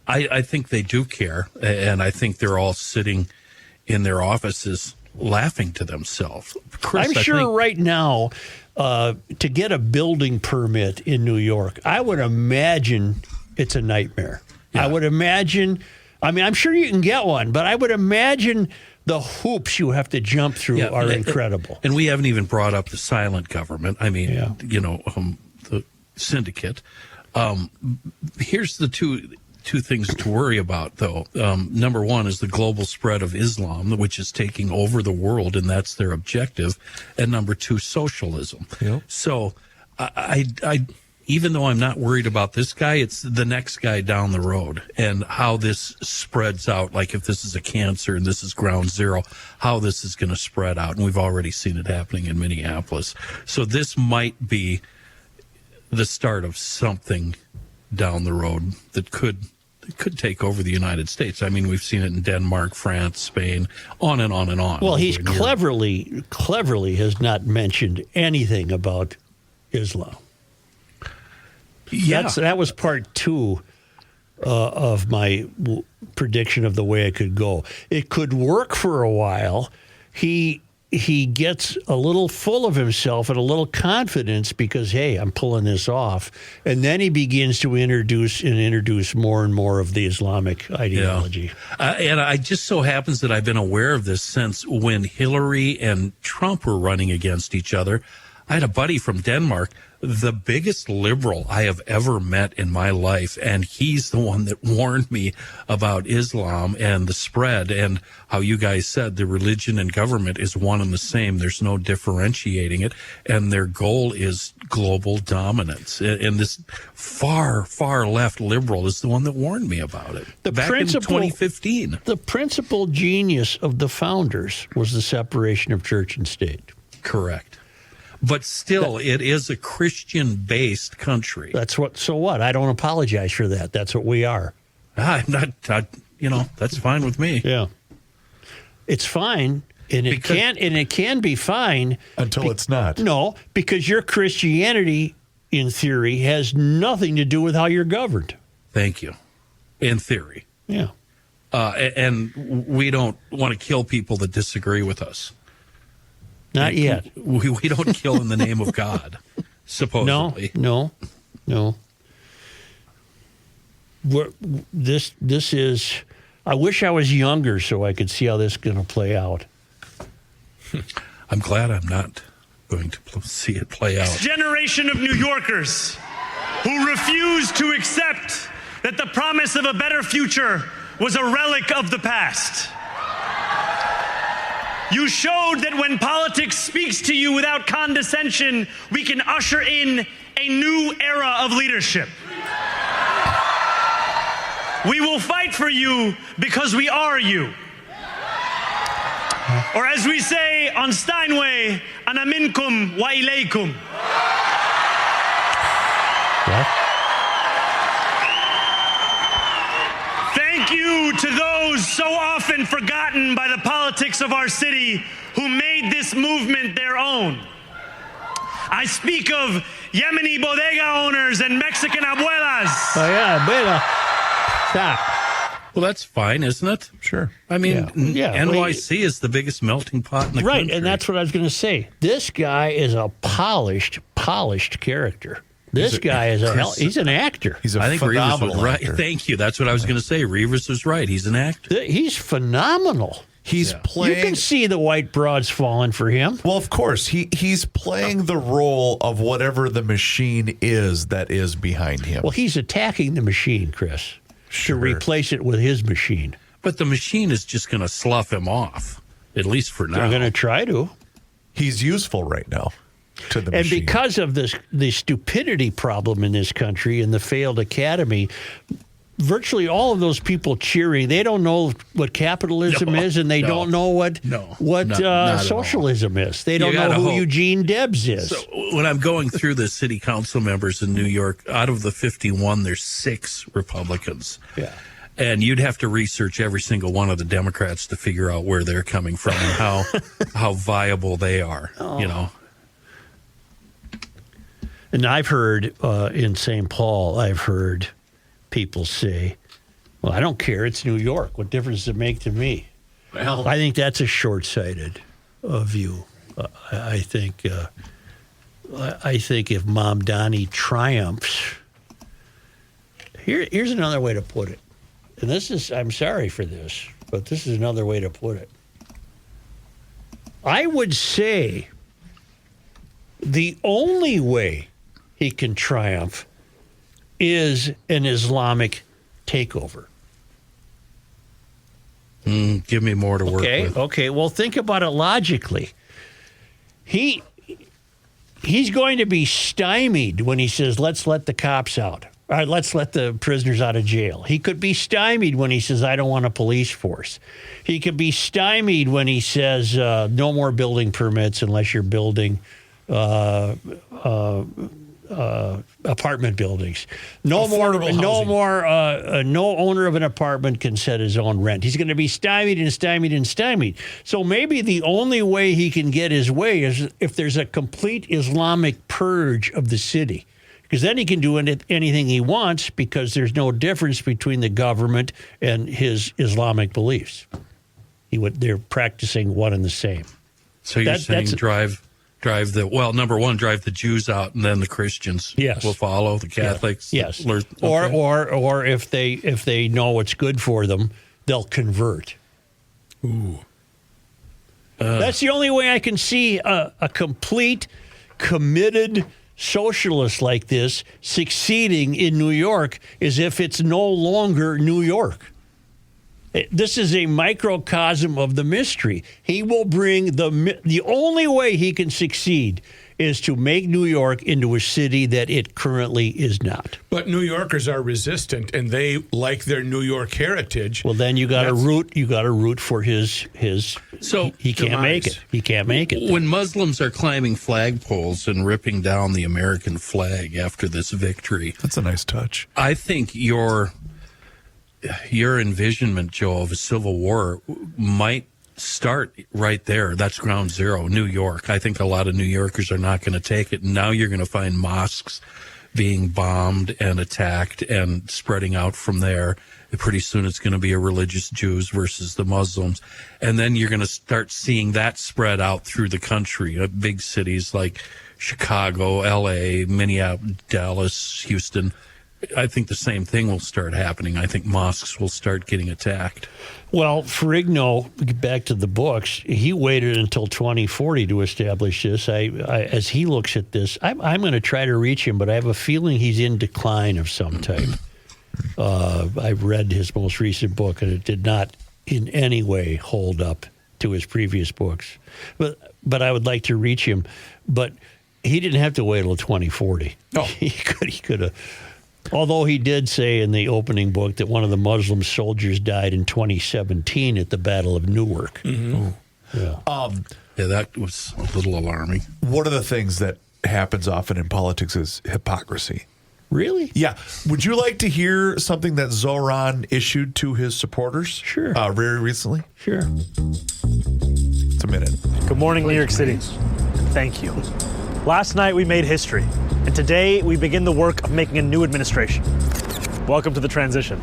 [SPEAKER 8] I think they do care, and I think they're all sitting in their offices laughing to themselves. Chris,
[SPEAKER 3] I'm sure right now, to get a building permit in New York, I would imagine it's a nightmare. Yeah. I would imagine, I'm sure you can get one, but I would imagine the hoops you have to jump through are incredible.
[SPEAKER 8] And we haven't even brought up the silent government. The syndicate. Here's the two things to worry about, though. Number one is the global spread of Islam, which is taking over the world, and that's their objective. And number two, socialism. Yep. So I even though I'm not worried about this guy, it's the next guy down the road and how this spreads out. Like if this is a cancer and this is ground zero, how this is going to spread out. And we've already seen it happening in Minneapolis. So this might be the start of something down the road that could take over the United States. I mean, we've seen it in Denmark, France, Spain, on and on and on.
[SPEAKER 3] Well, he's cleverly has not mentioned anything about Islam.
[SPEAKER 8] Yeah.
[SPEAKER 3] That was part 2 of my prediction of the way it could go. It could work for a while. He gets a little full of himself and a little confidence because, hey, I'm pulling this off. And then he begins to introduce more and more of the Islamic ideology.
[SPEAKER 8] Yeah. And I just so happens that I've been aware of this since when Hillary and Trump were running against each other. I had a buddy from Denmark, the biggest liberal I have ever met in my life, and he's the one that warned me about Islam and the spread and how you guys said the religion and government is one and the same. There's no differentiating it, and their goal is global dominance. And this far, far left liberal is the one that warned me about it back in 2015.
[SPEAKER 3] The principal genius of the founders was the separation of church and state.
[SPEAKER 8] Correct. But still, it is a Christian-based country.
[SPEAKER 3] So what? I don't apologize for that. That's what we are.
[SPEAKER 8] I'm not, that's fine with me.
[SPEAKER 3] Yeah. It's fine, and it can be fine.
[SPEAKER 5] Until it's not.
[SPEAKER 3] No, because your Christianity, in theory, has nothing to do with how you're governed.
[SPEAKER 8] Thank you. In theory.
[SPEAKER 3] Yeah.
[SPEAKER 8] And we don't want to kill people that disagree with us.
[SPEAKER 3] Not yet.
[SPEAKER 8] We don't kill in the name of God, supposedly.
[SPEAKER 3] No. This is. I wish I was younger so I could see how this is going to play out.
[SPEAKER 8] I'm glad I'm not going to see it play out.
[SPEAKER 9] This generation of New Yorkers who refuse to accept that the promise of a better future was a relic of the past. You showed that when politics speaks to you without condescension, we can usher in a new era of leadership. We will fight for you because we are you. Or as we say on Steinway, ana minkum wa ilaykum.
[SPEAKER 3] What?
[SPEAKER 9] Thank you to those so often forgotten by the politics of our city who made this movement their own. I speak of Yemeni bodega owners and Mexican abuelas.
[SPEAKER 3] Oh, yeah, abuela. Stop.
[SPEAKER 8] Well, that's fine, isn't it?
[SPEAKER 5] Sure.
[SPEAKER 8] I mean,
[SPEAKER 3] Yeah.
[SPEAKER 8] NYC is the biggest melting pot in the
[SPEAKER 3] Right,
[SPEAKER 8] country.
[SPEAKER 3] and that's what I was going to say. This guy is a polished character. This guy is he's an actor.
[SPEAKER 5] He's a
[SPEAKER 8] I think Reavers
[SPEAKER 5] phenomenal
[SPEAKER 8] was right.
[SPEAKER 5] actor.
[SPEAKER 8] Thank you. That's what I was going to say. Reavers was right. He's an actor.
[SPEAKER 3] He's phenomenal.
[SPEAKER 5] He's playing.
[SPEAKER 3] You can see the white broads falling for him.
[SPEAKER 5] Well, of course, he's playing the role of whatever the machine is that is behind him.
[SPEAKER 3] Well, he's attacking the machine, Chris, to replace it with his machine.
[SPEAKER 8] But the machine is just going to slough him off, at least for now.
[SPEAKER 3] They're going to try to.
[SPEAKER 5] He's useful right now to the
[SPEAKER 3] And
[SPEAKER 5] machine.
[SPEAKER 3] because of the stupidity problem in this country and the failed academy, virtually all of those people cheering, they don't know what capitalism is, and they don't know what socialism is. They don't know who Eugene Debs is.
[SPEAKER 8] So when I'm going through the city council members in New York, out of the 51, there's 6 Republicans.
[SPEAKER 3] Yeah.
[SPEAKER 8] And you'd have to research every single one of the Democrats to figure out where they're coming from and how viable they are, you know.
[SPEAKER 3] And I've heard in St. Paul, I've heard people say, well, I don't care. It's New York. What difference does it make to me? Well, I think that's a short-sighted view. I think if Mamdani triumphs, here's another way to put it. And this is, I'm sorry for this, but this is another way to put it. I would say the only way he can triumph is an Islamic takeover.
[SPEAKER 8] Give me more to work with.
[SPEAKER 3] Okay. Well, think about it logically. He's going to be stymied when he says, let's let the cops out. All right, let's let the prisoners out of jail. He could be stymied when he says, I don't want a police force. He could be stymied when he says, no more building permits unless you're building apartment buildings. No owner of an apartment can set his own rent. He's going to be stymied and stymied and stymied. So maybe the only way he can get his way is if there's a complete Islamic purge of the city. Because then he can do anything he wants because there's no difference between the government and his Islamic beliefs. They're practicing one and the same.
[SPEAKER 8] So you're saying drive number one, drive the Jews out, and then the Christians will follow, the Catholics.
[SPEAKER 3] Yes.
[SPEAKER 8] Okay.
[SPEAKER 3] Or if they know what's good for them, they'll convert.
[SPEAKER 4] Ooh.
[SPEAKER 3] That's the only way I can see a complete, committed socialist like this succeeding in New York is if it's no longer New York. This is a microcosm of the mystery. He will bring the only way he can succeed is to make New York into a city that it currently is not.
[SPEAKER 4] But New Yorkers are resistant, and they like their New York heritage.
[SPEAKER 3] Well, then you got to root for his. So he can't make it. He can't make it.
[SPEAKER 8] When Muslims are climbing flagpoles and ripping down the American flag after this victory,
[SPEAKER 5] that's a nice touch.
[SPEAKER 8] I think your envisionment, Joe, of a civil war might start right there. That's ground zero, New York. I think a lot of New Yorkers are not going to take it. Now you're going to find mosques being bombed and attacked and spreading out from there. Pretty soon it's going to be a religious Jews versus the Muslims. And then you're going to start seeing that spread out through the country. Big cities like Chicago, L.A., Minneapolis, Dallas, Houston. I think the same thing will start happening. I think mosques will start getting attacked.
[SPEAKER 3] Well, Ferrigno, back to the books, he waited until 2040 to establish this. As he looks at this, I'm going to try to reach him, but I have a feeling he's in decline of some type. I've read his most recent book, and it did not in any way hold up to his previous books. But I would like to reach him. But he didn't have to wait until 2040. Oh. He could have. Although he did say in the opening book that one of the Muslim soldiers died in 2017 at the Battle of Newark.
[SPEAKER 8] Mm-hmm. Yeah, that was a little alarming.
[SPEAKER 5] One of the things that happens often in politics is hypocrisy.
[SPEAKER 3] Really?
[SPEAKER 5] Yeah. Would you like to hear something that Zoran issued to his supporters?
[SPEAKER 3] Sure.
[SPEAKER 5] Very recently?
[SPEAKER 3] Sure.
[SPEAKER 5] It's a minute.
[SPEAKER 14] Good morning, New York City. Thank you. Last night we made history, and today we begin the work of making a new administration. Welcome to the transition.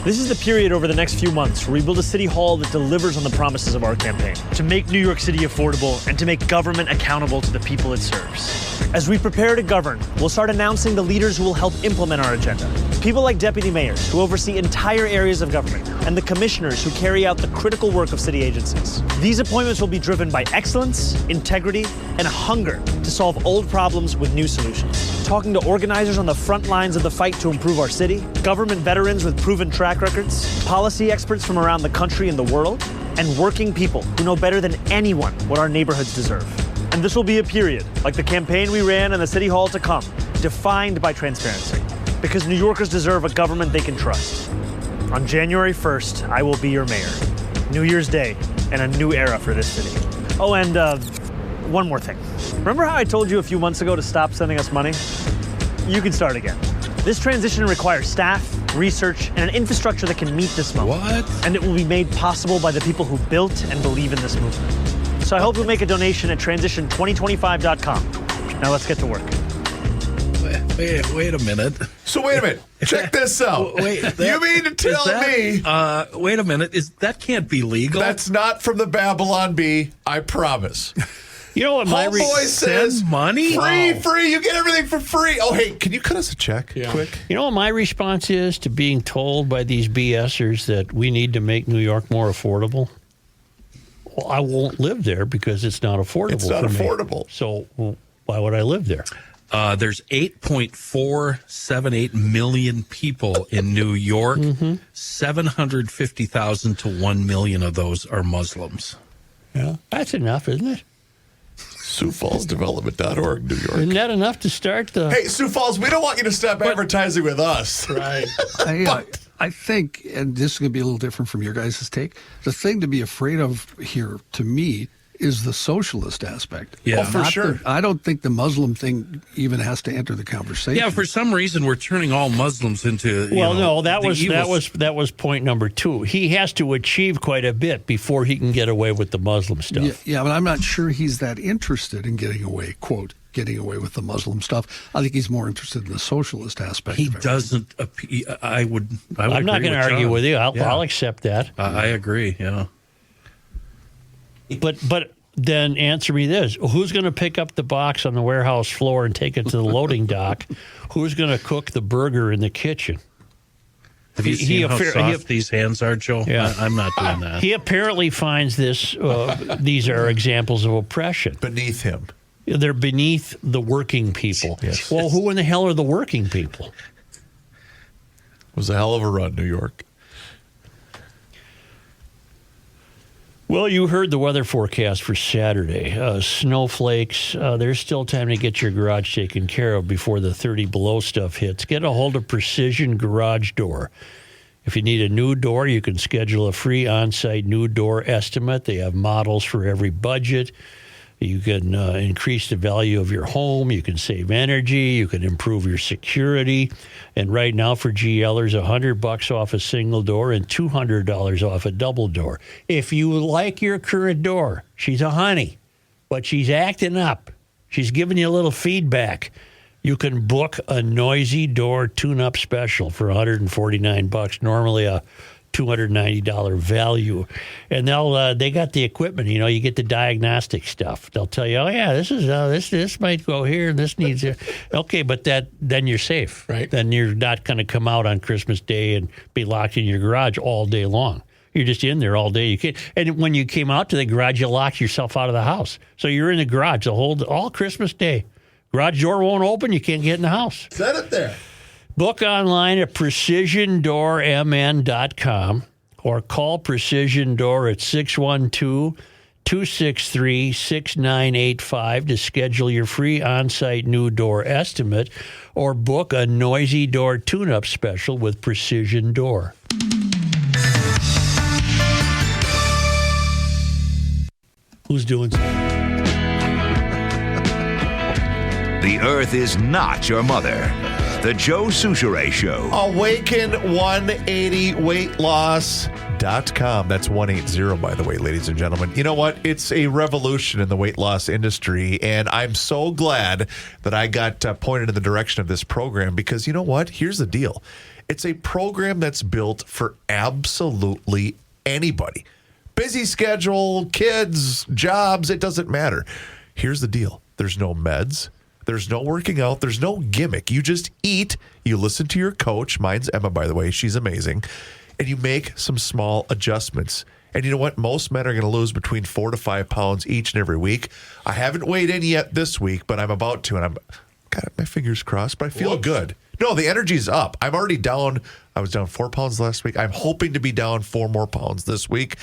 [SPEAKER 14] This is the period over the next few months where we build a city hall that delivers on the promises of our campaign, to make New York City affordable and to make government accountable to the people it serves. As we prepare to govern, we'll start announcing the leaders who will help implement our agenda. People like deputy mayors who oversee entire areas of government and the commissioners who carry out the critical work of city agencies. These appointments will be driven by excellence, integrity, and a hunger to solve old problems with new solutions. Talking to organizers on the front lines of the fight to improve our city, government veterans with proven track records, policy experts from around the country and the world, and working people who know better than anyone what our neighborhoods deserve. And this will be a period, like the campaign we ran and the city hall to come, defined by transparency. Because New Yorkers deserve a government they can trust. On January 1st, I will be your mayor. New Year's Day, and a new era for this city. Oh, and one more thing. Remember how I told you a few months ago to stop sending us money? You can start again. This transition requires staff, research, and an infrastructure that can meet this moment.
[SPEAKER 8] What?
[SPEAKER 14] And it will be made possible by the people who built and believe in this movement. So I hope you'll make a donation at transition2025.com. Now let's get to work.
[SPEAKER 8] Wait a minute.
[SPEAKER 5] So wait a minute. Check this out.
[SPEAKER 8] Wait,
[SPEAKER 5] you mean to tell me?
[SPEAKER 8] Wait a minute. That can't be legal?
[SPEAKER 5] That's not from the Babylon Bee. I promise.
[SPEAKER 3] You know what my
[SPEAKER 5] Homeboy says?
[SPEAKER 8] Money?
[SPEAKER 5] Free. You get everything for free. Oh, hey, can you cut us a check quick?
[SPEAKER 3] You know what my response is to being told by these BSers that we need to make New York more affordable? Well, I won't live there because it's not affordable.
[SPEAKER 5] It's not
[SPEAKER 3] for me.
[SPEAKER 5] affordable.
[SPEAKER 3] So why would I live there?
[SPEAKER 8] There's 8.478 million people in New York. 750,000 to 1 million of those are Muslims.
[SPEAKER 3] Yeah, that's enough, isn't it?
[SPEAKER 5] SiouxFallsDevelopment.org, New York.
[SPEAKER 3] Isn't that enough to start the...
[SPEAKER 5] Hey, Sioux Falls, we don't want you to stop advertising with us.
[SPEAKER 8] Right.
[SPEAKER 15] I think, and this is going to be a little different from your guys' take, the thing to be afraid of here, to me, is the socialist aspect.
[SPEAKER 8] Yeah,
[SPEAKER 5] for sure.
[SPEAKER 15] I don't think the Muslim thing even has to enter the conversation.
[SPEAKER 8] Yeah, for some reason we're turning all Muslims into.
[SPEAKER 3] That was point number 2. He has to achieve quite a bit before he can get away with the Muslim stuff.
[SPEAKER 15] Yeah, but I'm not sure he's that interested in getting away, quote, getting away with the Muslim stuff. I think he's more interested in the socialist aspect.
[SPEAKER 8] He doesn't. I would.
[SPEAKER 3] I'm not going to argue with you. I'll accept that.
[SPEAKER 8] I agree. Yeah.
[SPEAKER 3] But then answer me this. Who's going to pick up the box on the warehouse floor and take it to the loading dock? Who's going to cook the burger in the kitchen?
[SPEAKER 8] Have you seen how soft these hands are, Joe?
[SPEAKER 3] Yeah.
[SPEAKER 8] I'm not doing that.
[SPEAKER 3] He apparently finds these are examples of oppression.
[SPEAKER 5] Beneath him.
[SPEAKER 3] They're beneath the working people.
[SPEAKER 5] Yes.
[SPEAKER 3] Well, who in the hell are the working people?
[SPEAKER 5] It was a hell of a run, New York.
[SPEAKER 3] Well, you heard the weather forecast for Saturday. Snowflakes. There's still time to get your garage taken care of before the 30 below stuff hits. Get a hold of Precision Garage Door. If you need a new door, you can schedule a free on-site new door estimate. They have models for every budget. You can increase the value of your home. You can save energy. You can improve your security. And right now for GLers, $100 off a single door and $200 off a double door. If you like your current door, she's a honey, but she's acting up. She's giving you a little feedback. You can book a noisy door tune-up special for $149. Normally a $290 value, and they got the equipment. You get the diagnostic stuff. They'll tell you, oh yeah, this might go here, and this needs it. Okay, but then you're safe,
[SPEAKER 4] right?
[SPEAKER 3] Then you're not going to come out on Christmas Day and be locked in your garage all day long. You're just in there all day. You can't. And when you came out to the garage, you locked yourself out of the house, so you're in the garage all Christmas Day. Garage door won't open. You can't get in the house.
[SPEAKER 5] Set it there.
[SPEAKER 3] Book online at precisiondoormn.com or call Precision Door at 612-263-6985 to schedule your free on-site new door estimate or book a noisy door tune-up special with Precision Door. Who's doing something?
[SPEAKER 16] The Earth is not your mother. The Joe Souchere Show.
[SPEAKER 5] Awaken180weightloss.com. That's 180, by the way, ladies and gentlemen. You know what? It's a revolution in the weight loss industry, and I'm so glad that I got pointed in the direction of this program because you know what? Here's the deal. It's a program that's built for absolutely anybody. Busy schedule, kids, jobs, it doesn't matter. Here's the deal. There's no meds. There's no working out. There's no gimmick. You just eat. You listen to your coach. Mine's Emma, by the way. She's amazing. And you make some small adjustments. And you know what? Most men are going to lose between 4 to 5 pounds each and every week. I haven't weighed in yet this week, but I'm about to. And I'm got my fingers crossed, but I feel good. No, the energy's up. I'm already down. I was down 4 pounds last week. I'm hoping to be down 4 more pounds this week.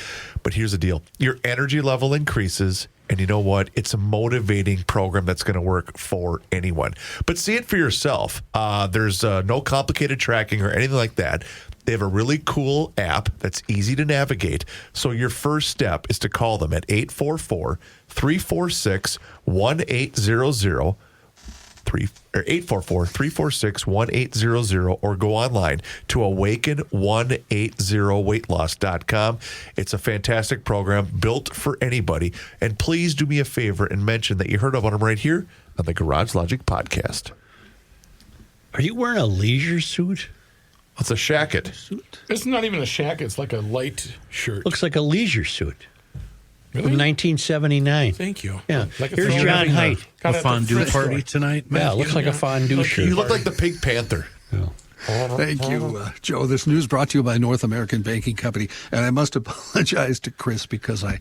[SPEAKER 5] But here's the deal. Your energy level increases. And you know what? It's a motivating program that's going to work for anyone. But see it for yourself. There's no complicated tracking or anything like that. They have a really cool app that's easy to navigate. So your first step is to call them at 844-346-1800. 844-346-1800 or go online to awaken180weightloss.com. It's a fantastic program built for anybody. And please do me a favor and mention that you heard of them right here on the Garage Logic podcast.
[SPEAKER 3] Are you wearing a leisure suit?
[SPEAKER 5] It's a shacket.
[SPEAKER 4] It's not even a shacket. It's like a light shirt.
[SPEAKER 3] Looks like a leisure suit.
[SPEAKER 4] Really?
[SPEAKER 3] From 1979.
[SPEAKER 4] Thank you.
[SPEAKER 3] Yeah.
[SPEAKER 4] Like
[SPEAKER 3] Here's John Haidt.
[SPEAKER 8] A fondue party tonight, Matt?
[SPEAKER 3] Yeah, it looks like a fondue shirt.
[SPEAKER 5] You look like the Pink Panther.
[SPEAKER 3] Yeah.
[SPEAKER 15] Thank you, Joe. This news brought to you by North American Banking Company. And I must apologize to Chris because I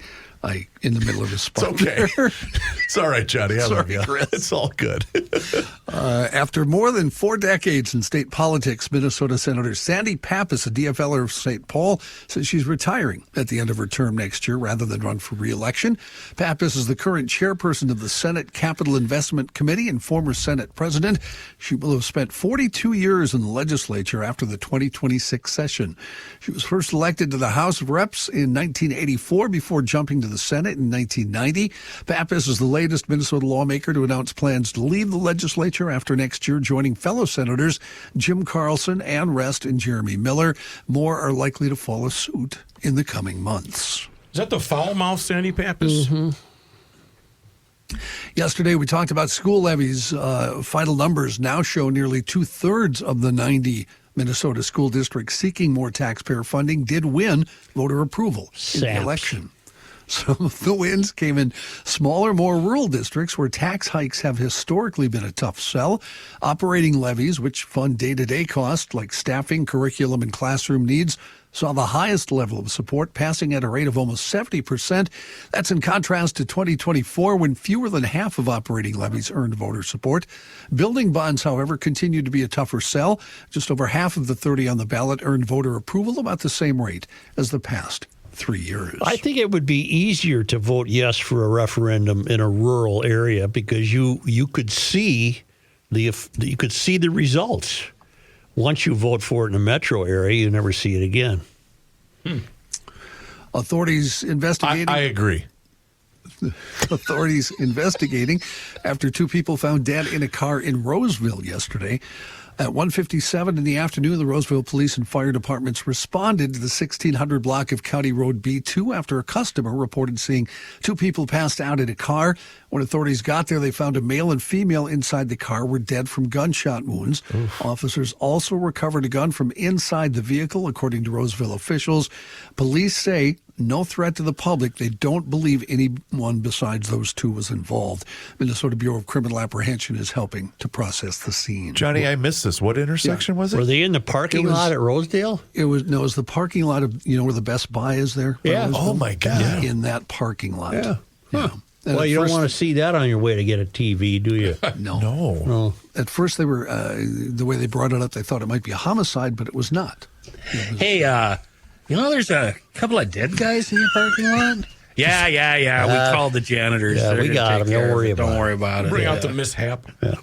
[SPEAKER 15] in the middle of his spoke.
[SPEAKER 5] It's okay. It's all right, Johnny. I love you.
[SPEAKER 15] Chris.
[SPEAKER 5] It's all good.
[SPEAKER 15] After more than 4 decades in state politics, Minnesota Senator Sandy Pappas, a DFLer of St. Paul, says she's retiring at the end of her term next year rather than run for re-election. Pappas is the current chairperson of the Senate Capital Investment Committee and former Senate president. She will have spent 42 years in the legislature after the 2026 session. She was first elected to the House of Reps in 1984 before jumping to the Senate in 1990. Pappas is the latest Minnesota lawmaker to announce plans to leave the legislature after next year, joining fellow senators Jim Carlson, Ann Rest, and Jeremy Miller. More are likely to follow suit in the coming months.
[SPEAKER 4] Is that the foul-mouthed Sandy Pappas?
[SPEAKER 15] Mm-hmm. Yesterday, we talked about school levies. Final numbers now show nearly 2/3 of the 90 Minnesota school districts seeking more taxpayer funding did win voter approval in the election. Some of the wins came in smaller, more rural districts where tax hikes have historically been a tough sell. Operating levies, which fund day-to-day costs like staffing, curriculum, and classroom needs, saw the highest level of support, passing at a rate of almost 70%. That's in contrast to 2024, when fewer than half of operating levies earned voter support. Building bonds, however, continued to be a tougher sell. Just over half of the 30 on the ballot earned voter approval, about the same rate as the past 3 years.
[SPEAKER 3] I think it would be easier to vote yes for a referendum in a rural area because you could see the results. Once you vote for it in a metro area, you never see it again.
[SPEAKER 15] Authorities investigating.
[SPEAKER 5] I agree.
[SPEAKER 15] Authorities investigating after 2 people found dead in a car in Roseville yesterday. At 1:57 in the afternoon, the Roseville Police and Fire Departments responded to the 1600 block of County Road B2 after a customer reported seeing 2 people passed out in a car. When authorities got there, they found a male and female inside the car were dead from gunshot wounds. Oof. Officers also recovered a gun from inside the vehicle, according to Roseville officials. Police say no threat to the public. They don't believe anyone besides those 2 was involved. Minnesota Bureau of Criminal Apprehension is helping to process the scene.
[SPEAKER 5] Johnny, I missed this. What intersection was it?
[SPEAKER 3] Were they in the parking lot at Rosedale?
[SPEAKER 15] It was the parking lot of, where the Best Buy is there?
[SPEAKER 3] Yeah.
[SPEAKER 15] Roseville?
[SPEAKER 5] Oh, my God.
[SPEAKER 15] Yeah. In that parking lot.
[SPEAKER 3] Yeah.
[SPEAKER 15] Yeah.
[SPEAKER 3] Well, you don't want to see that on your way to get a TV, do you?
[SPEAKER 15] No. At first, they were, the way they brought it up, they thought it might be a homicide, but it was not.
[SPEAKER 8] Hey, there's a couple of dead guys in your parking lot? Yeah. We called the janitors.
[SPEAKER 3] Yeah, we got them. Don't worry
[SPEAKER 8] about it.
[SPEAKER 4] Bring out the mishap.
[SPEAKER 3] Yeah.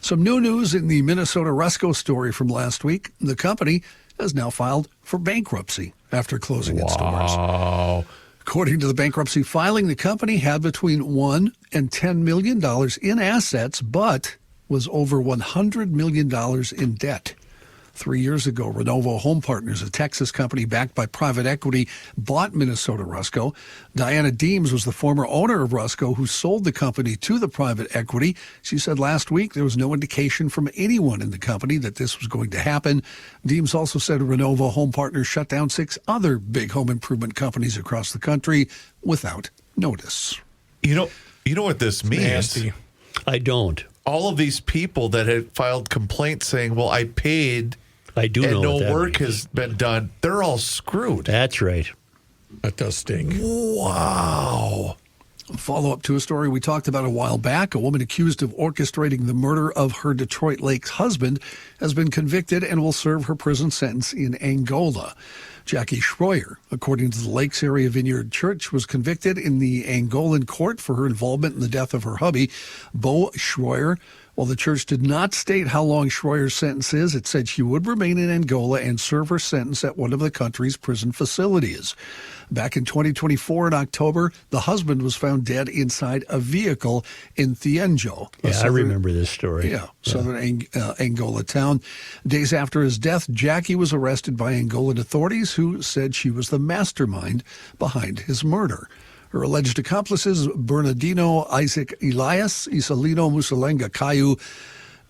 [SPEAKER 15] Some new news in the Minnesota Rusco story from last week. The company has now filed for bankruptcy after closing its doors.
[SPEAKER 5] Wow.
[SPEAKER 15] According to the bankruptcy filing, the company had between $1 and $10 million in assets, but was over $100 million in debt. 3 years ago, Renovo Home Partners, a Texas company backed by private equity, bought Minnesota Rusco. Diana Deems was the former owner of Rusco who sold the company to the private equity. She said last week there was no indication from anyone in the company that this was going to happen. Deems also said Renovo Home Partners shut down 6 other big home improvement companies across the country without notice.
[SPEAKER 5] You know what this means?
[SPEAKER 4] Nasty.
[SPEAKER 3] I don't.
[SPEAKER 5] All of these people that had filed complaints saying, well, I paid
[SPEAKER 3] I do
[SPEAKER 5] and
[SPEAKER 3] know
[SPEAKER 5] no
[SPEAKER 3] what that
[SPEAKER 5] work
[SPEAKER 3] means.
[SPEAKER 5] has been done, they're all screwed.
[SPEAKER 3] That's right.
[SPEAKER 4] That does stink.
[SPEAKER 5] Wow.
[SPEAKER 15] Follow-up to a story we talked about a while back. A woman accused of orchestrating the murder of her Detroit Lakes husband has been convicted and will serve her prison sentence in Angola. Jackie Schroyer, according to the Lakes Area Vineyard Church, was convicted in the Angolan court for her involvement in the death of her hubby, Bo Schroyer. While the church did not state how long Schroyer's sentence is, it said she would remain in Angola and serve her sentence at one of the country's prison facilities. Back in 2024, in October, the husband was found dead inside a vehicle in Thienjo.
[SPEAKER 3] Yeah, I remember this story.
[SPEAKER 15] Yeah, southern Angola town. Days after his death, Jackie was arrested by Angolan authorities who said she was the mastermind behind his murder. Her alleged accomplices, Bernardino Isaac Elias, Isalino Musalenga Cayu,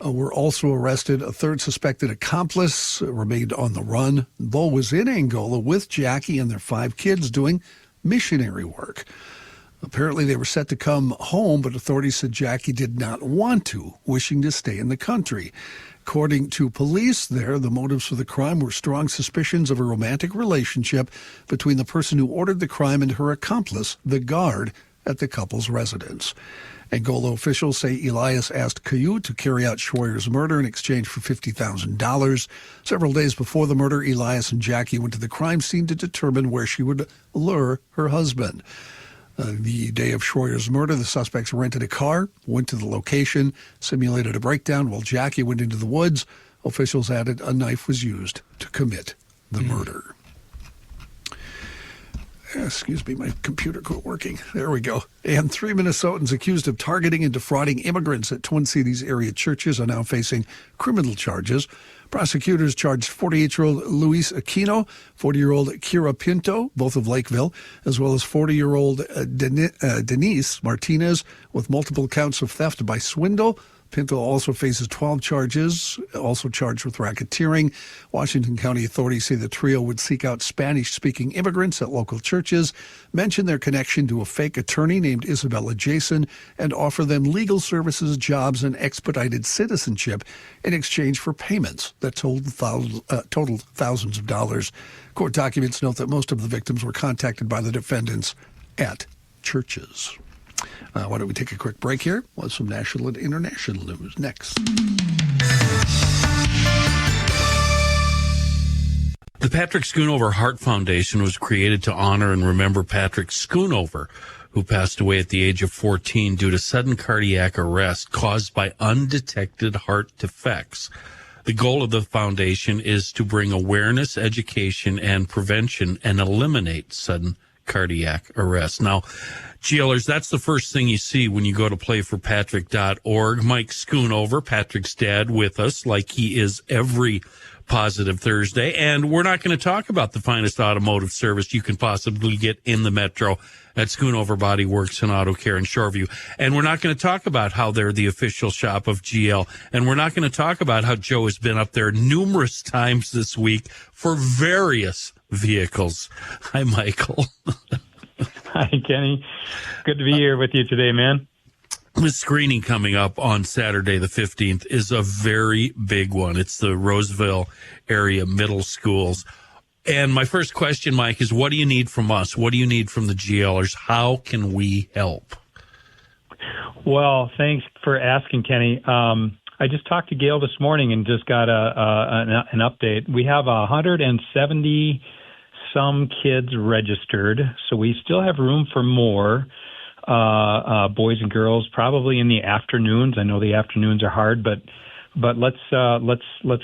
[SPEAKER 15] were also arrested. A third suspected accomplice remained on the run. Bo was in Angola with Jackie and their 5 kids doing missionary work. Apparently, they were set to come home, but authorities said Jackie did not want to, wishing to stay in the country. According to police there, the motives for the crime were strong suspicions of a romantic relationship between the person who ordered the crime and her accomplice, the guard, at the couple's residence. Angola officials say Elias asked Cayu to carry out Schroyer's murder in exchange for $50,000. Several days before the murder, Elias and Jackie went to the crime scene to determine where she would lure her husband. The day of Schroyer's murder, the suspects rented a car, went to the location, simulated a breakdown while Jackie went into the woods. Officials added a knife was used to commit the murder. Excuse me, my computer quit working. There we go. And 3 Minnesotans accused of targeting and defrauding immigrants at Twin Cities area churches are now facing criminal charges. Prosecutors charged 48-year-old Luis Aquino, 40-year-old Kira Pinto, both of Lakeville, as well as 40-year-old Denise Martinez with multiple counts of theft by swindle. Pinto also faces 12 charges, also charged with racketeering. Washington County authorities say the trio would seek out Spanish-speaking immigrants at local churches, mention their connection to a fake attorney named Isabella Jason, and offer them legal services, jobs, and expedited citizenship in exchange for payments that totaled thousands of dollars. Court documents note that most of the victims were contacted by the defendants at churches. Why don't we take a quick break here? We'll have some national and international news next.
[SPEAKER 8] The Patrick Schoonover Heart Foundation was created to honor and remember Patrick Schoonover, who passed away at the age of 14 due to sudden cardiac arrest caused by undetected heart defects. The goal of the foundation is to bring awareness, education, and prevention and eliminate sudden cardiac arrest. Now, GLers, that's the first thing you see when you go to playforpatrick.org. Mike Schoonover, Patrick's dad, with us like he is every Positive Thursday. And we're not going to talk about the finest automotive service you can possibly get in the metro at Schoonover Body Works and Auto Care in Shoreview. And we're not going to talk about how they're the official shop of GL. And we're not going to talk about how Joe has been up there numerous times this week for various vehicles. Hi, Michael.
[SPEAKER 17] Hi, Kenny. Good to be here with you today, man.
[SPEAKER 8] The screening coming up on Saturday the 15th is a very big one. It's the Roseville area middle schools. And my first question, Mike, is what do you need from us? What do you need from the GLers? How can we help?
[SPEAKER 17] Well, thanks for asking, Kenny. I just talked to Gail this morning and just got an update. We have 170 some kids registered, so we still have room for more boys and girls, probably in the afternoons. I know the afternoons are hard, but let's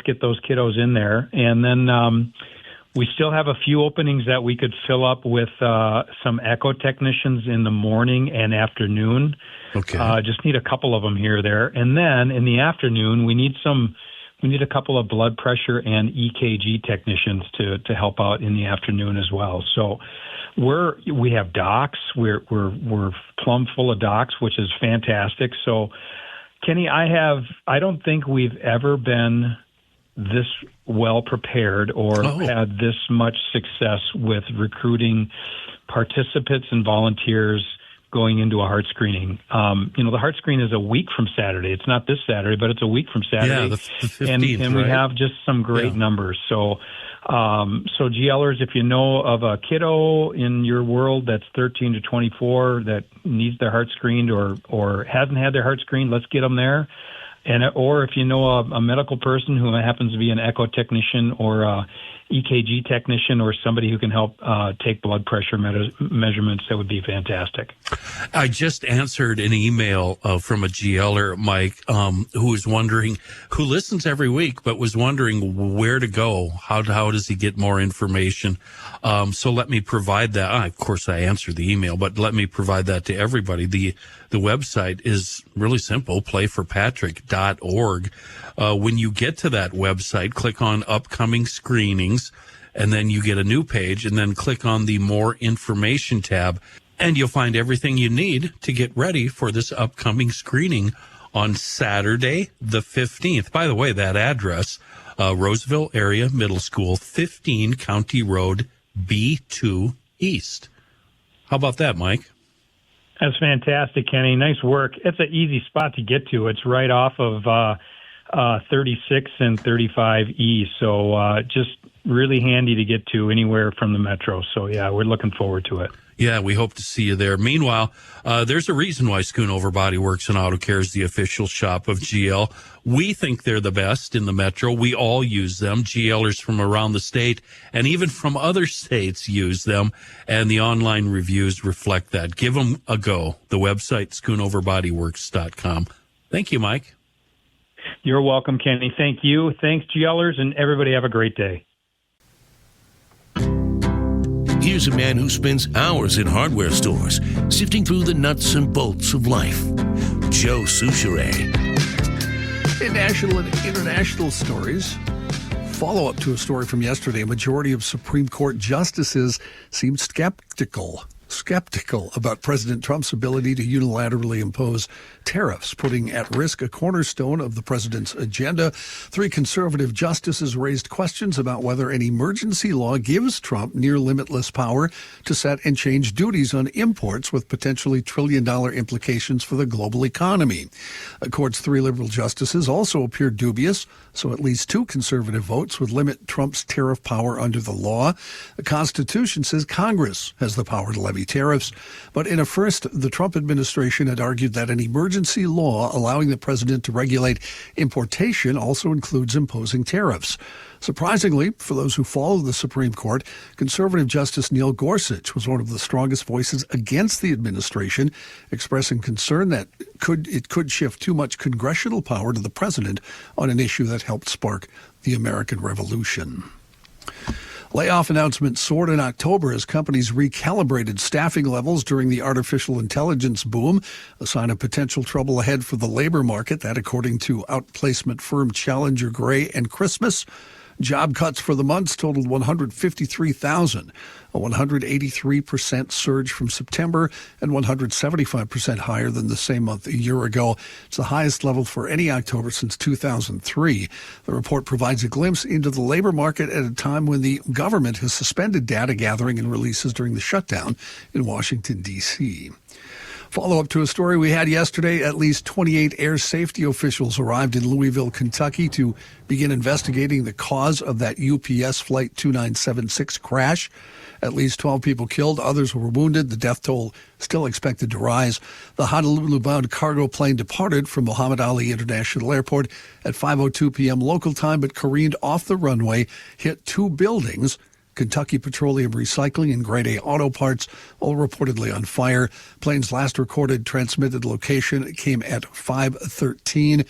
[SPEAKER 17] get those kiddos in there. And then we still have a few openings that we could fill up with some echo technicians in the morning and afternoon.
[SPEAKER 8] Okay.
[SPEAKER 17] Just need a couple of them here or there. And then in the afternoon, we need some need a couple of blood pressure and EKG technicians to help out in the afternoon as well. So we have docs. We're plumb full of docs, which is fantastic. So, Kenny, I don't think we've ever been this well prepared or had this much success with recruiting participants and volunteers going into a heart screening. The heart screen is a week from Saturday. It's not this Saturday, but it's a week from Saturday.
[SPEAKER 8] Yeah, the 15th,
[SPEAKER 17] and we
[SPEAKER 8] right?
[SPEAKER 17] have just some great numbers. So GLers, if you know of a kiddo in your world that's 13 to 24 that needs their heart screened or hasn't had their heart screened, let's get them there. Or if you know a medical person who happens to be an echo technician or a EKG technician or somebody who can help take blood pressure measurements, that would be fantastic.
[SPEAKER 8] I just answered an email from a GLer, Mike, who listens every week, but was wondering where to go. How does he get more information? So let me provide that. Of course, I answered the email, but let me provide that to everybody. The website is really simple, playforpatrick.org. When you get to that website, click on upcoming screenings, and then you get a new page, and then click on the more information tab, and you'll find everything you need to get ready for this upcoming screening on Saturday, the 15th. By the way, that address, Roseville Area Middle School, 15 County Road, B2 East. How about that, Mike?
[SPEAKER 17] That's fantastic, Kenny. Nice work. It's an easy spot to get to. It's right off of 36 and 35E, so just really handy to get to anywhere from the metro. So, yeah, we're looking forward to it.
[SPEAKER 8] Yeah, we hope to see you there. Meanwhile, there's a reason why Schoonover Body Works and Auto Care is the official shop of GL. We think they're the best in the metro. We all use them. GLers from around the state and even from other states use them, and the online reviews reflect that. Give them a go. The website, schoonoverbodyworks.com. Thank you, Mike.
[SPEAKER 17] You're welcome, Kenny. Thank you. Thanks, GLers, and everybody have a great day.
[SPEAKER 13] Here's a man who spends hours in hardware stores, sifting through the nuts and bolts of life. Joe Souchere.
[SPEAKER 15] In national and international stories, follow-up to a story from yesterday, a majority of Supreme Court justices seemed skeptical about President Trump's ability to unilaterally impose tariffs, putting at risk a cornerstone of the president's agenda. 3 conservative justices raised questions about whether an emergency law gives Trump near limitless power to set and change duties on imports with potentially trillion-dollar implications for the global economy. The court's 3 liberal justices also appeared dubious, so at least 2 conservative votes would limit Trump's tariff power under the law. The Constitution says Congress has the power to levy tariffs, but in a first, the Trump administration had argued that an emergency law allowing the president to regulate importation also includes imposing tariffs. Surprisingly, for those who follow the Supreme Court, conservative Justice Neil Gorsuch was one of the strongest voices against the administration, expressing concern that it could shift too much congressional power to the president on an issue that helped spark the American Revolution. Layoff announcements soared in October as companies recalibrated staffing levels during the artificial intelligence boom, a sign of potential trouble ahead for the labor market. That, according to outplacement firm Challenger Gray and Christmas. Job cuts for the months totaled 153,000, a 183% surge from September and 175% higher than the same month a year ago. It's the highest level for any October since 2003. The report provides a glimpse into the labor market at a time when the government has suspended data gathering and releases during the shutdown in Washington, D.C. Follow-up to a story we had yesterday, at least 28 air safety officials arrived in Louisville, Kentucky to begin investigating the cause of that UPS Flight 2976 crash. At least 12 people killed, others were wounded. The death toll still expected to rise. The Honolulu-bound cargo plane departed from Muhammad Ali International Airport at 5:02 p.m. local time, but careened off the runway, hit 2 buildings, Kentucky Petroleum Recycling and Grade A Auto Parts, all reportedly on fire. Plane's last recorded transmitted location came at 5:13.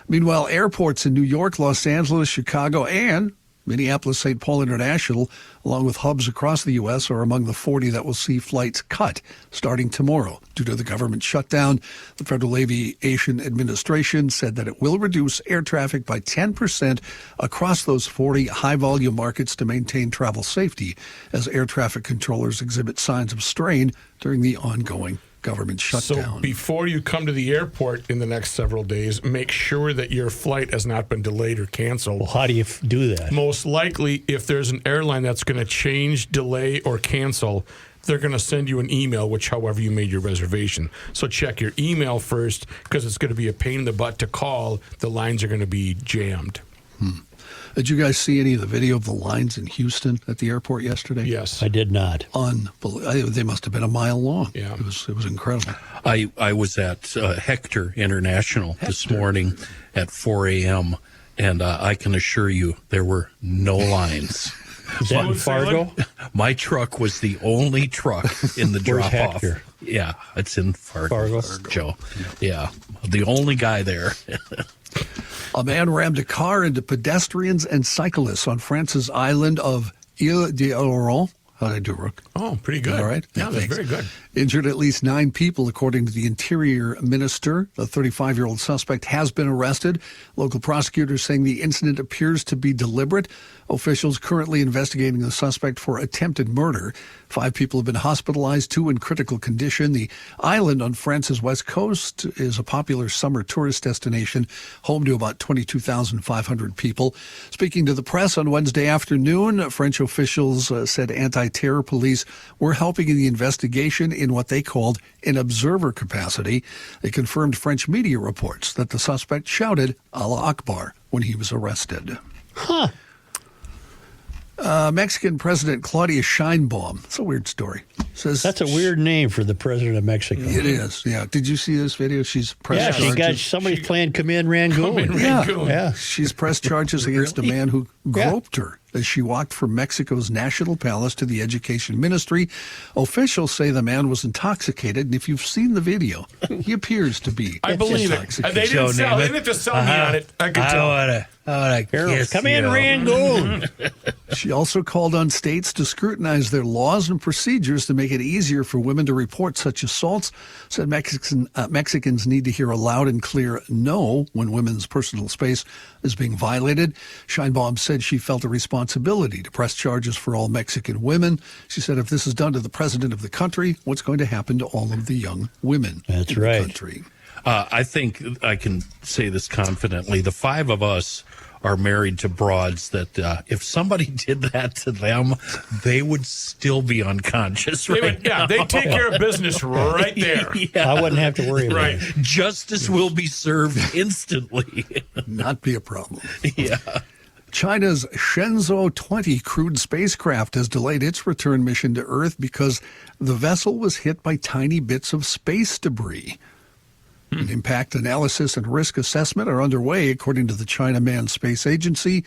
[SPEAKER 15] Meanwhile, airports in New York, Los Angeles, Chicago, and Minneapolis-St. Paul International, along with hubs across the U.S., are among the 40 that will see flights cut starting tomorrow. Due to the government shutdown, the Federal Aviation Administration said that it will reduce air traffic by 10% across those 40 high-volume markets to maintain travel safety, as air traffic controllers exhibit signs of strain during the ongoing government shutdown.
[SPEAKER 4] So before you come to the airport in the next several days, make sure that your flight has not been delayed or canceled.
[SPEAKER 3] Well, how do you do that?
[SPEAKER 4] Most likely, if there's an airline that's going to change, delay, or cancel, they're going to send you an email, which however you made your reservation. So check your email first, because it's going to be a pain in the butt to call. The lines are going to be jammed.
[SPEAKER 15] Did you guys see any of the video of the lines in Houston at the airport yesterday?
[SPEAKER 4] Yes.
[SPEAKER 3] I did not.
[SPEAKER 15] Unbelievable. They must have been a mile long.
[SPEAKER 4] Yeah.
[SPEAKER 15] It was incredible.
[SPEAKER 8] I was at Hector International this morning at 4 a.m., and I can assure you there were no lines.
[SPEAKER 3] Is that in Fargo?
[SPEAKER 8] My truck was the only truck in the drop-off.
[SPEAKER 3] Hector?
[SPEAKER 8] Yeah, it's in Fargo. Joe. Yeah, the only guy there.
[SPEAKER 15] A man rammed a car into pedestrians and cyclists on France's island of Ile d'Oran. How did I do, Rook?
[SPEAKER 4] Oh, pretty good.
[SPEAKER 15] All right.
[SPEAKER 4] Yeah, that's very good.
[SPEAKER 15] Injured at least 9 people, according to the Interior Minister. The 35-year-old suspect has been arrested. Local prosecutors saying the incident appears to be deliberate. Officials currently investigating the suspect for attempted murder. 5 people have been hospitalized, 2 in critical condition. The island on France's west coast is a popular summer tourist destination, home to about 22,500 people. Speaking to the press on Wednesday afternoon, French officials said anti-terror police were helping in the investigation in what they called an observer capacity. They confirmed French media reports that the suspect shouted Allah Akbar when he was arrested.
[SPEAKER 3] Huh.
[SPEAKER 15] Mexican President Claudia Sheinbaum. It's a weird story. Says
[SPEAKER 3] that's a weird name for the president of Mexico.
[SPEAKER 15] It is. Yeah. Did you see this video? She's pressed
[SPEAKER 3] charges. Somebody's playing Come in Rangoon.
[SPEAKER 15] Yeah. She's pressed charges against a man who groped her as she walked from Mexico's National Palace to the Education Ministry. Officials say the man was intoxicated, and if you've seen the video, he appears to be
[SPEAKER 4] I believe it. They didn't have to sell me on it. I could tell.
[SPEAKER 3] Come in Rangoon.
[SPEAKER 15] She also called on states to scrutinize their laws and procedures to make it easier for women to report such assaults. Said Mexicans need to hear a loud and clear no when women's personal space is being violated. Sheinbaum said she felt a responsibility to press charges for all Mexican women. She said if this is done to the president of the country, what's going to happen to all of the young women in the country?
[SPEAKER 8] I think I can say this confidently. The 5 of us are married to broads that if somebody did that to them, they would still be unconscious now.
[SPEAKER 4] Yeah, they take care of business right there.
[SPEAKER 3] I wouldn't have to worry about it.
[SPEAKER 8] Justice will be served instantly.
[SPEAKER 15] Not be a problem.
[SPEAKER 8] Yeah.
[SPEAKER 15] China's Shenzhou 20 crewed spacecraft has delayed its return mission to Earth because the vessel was hit by tiny bits of space debris. An impact analysis and risk assessment are underway, according to the China Manned Space Agency.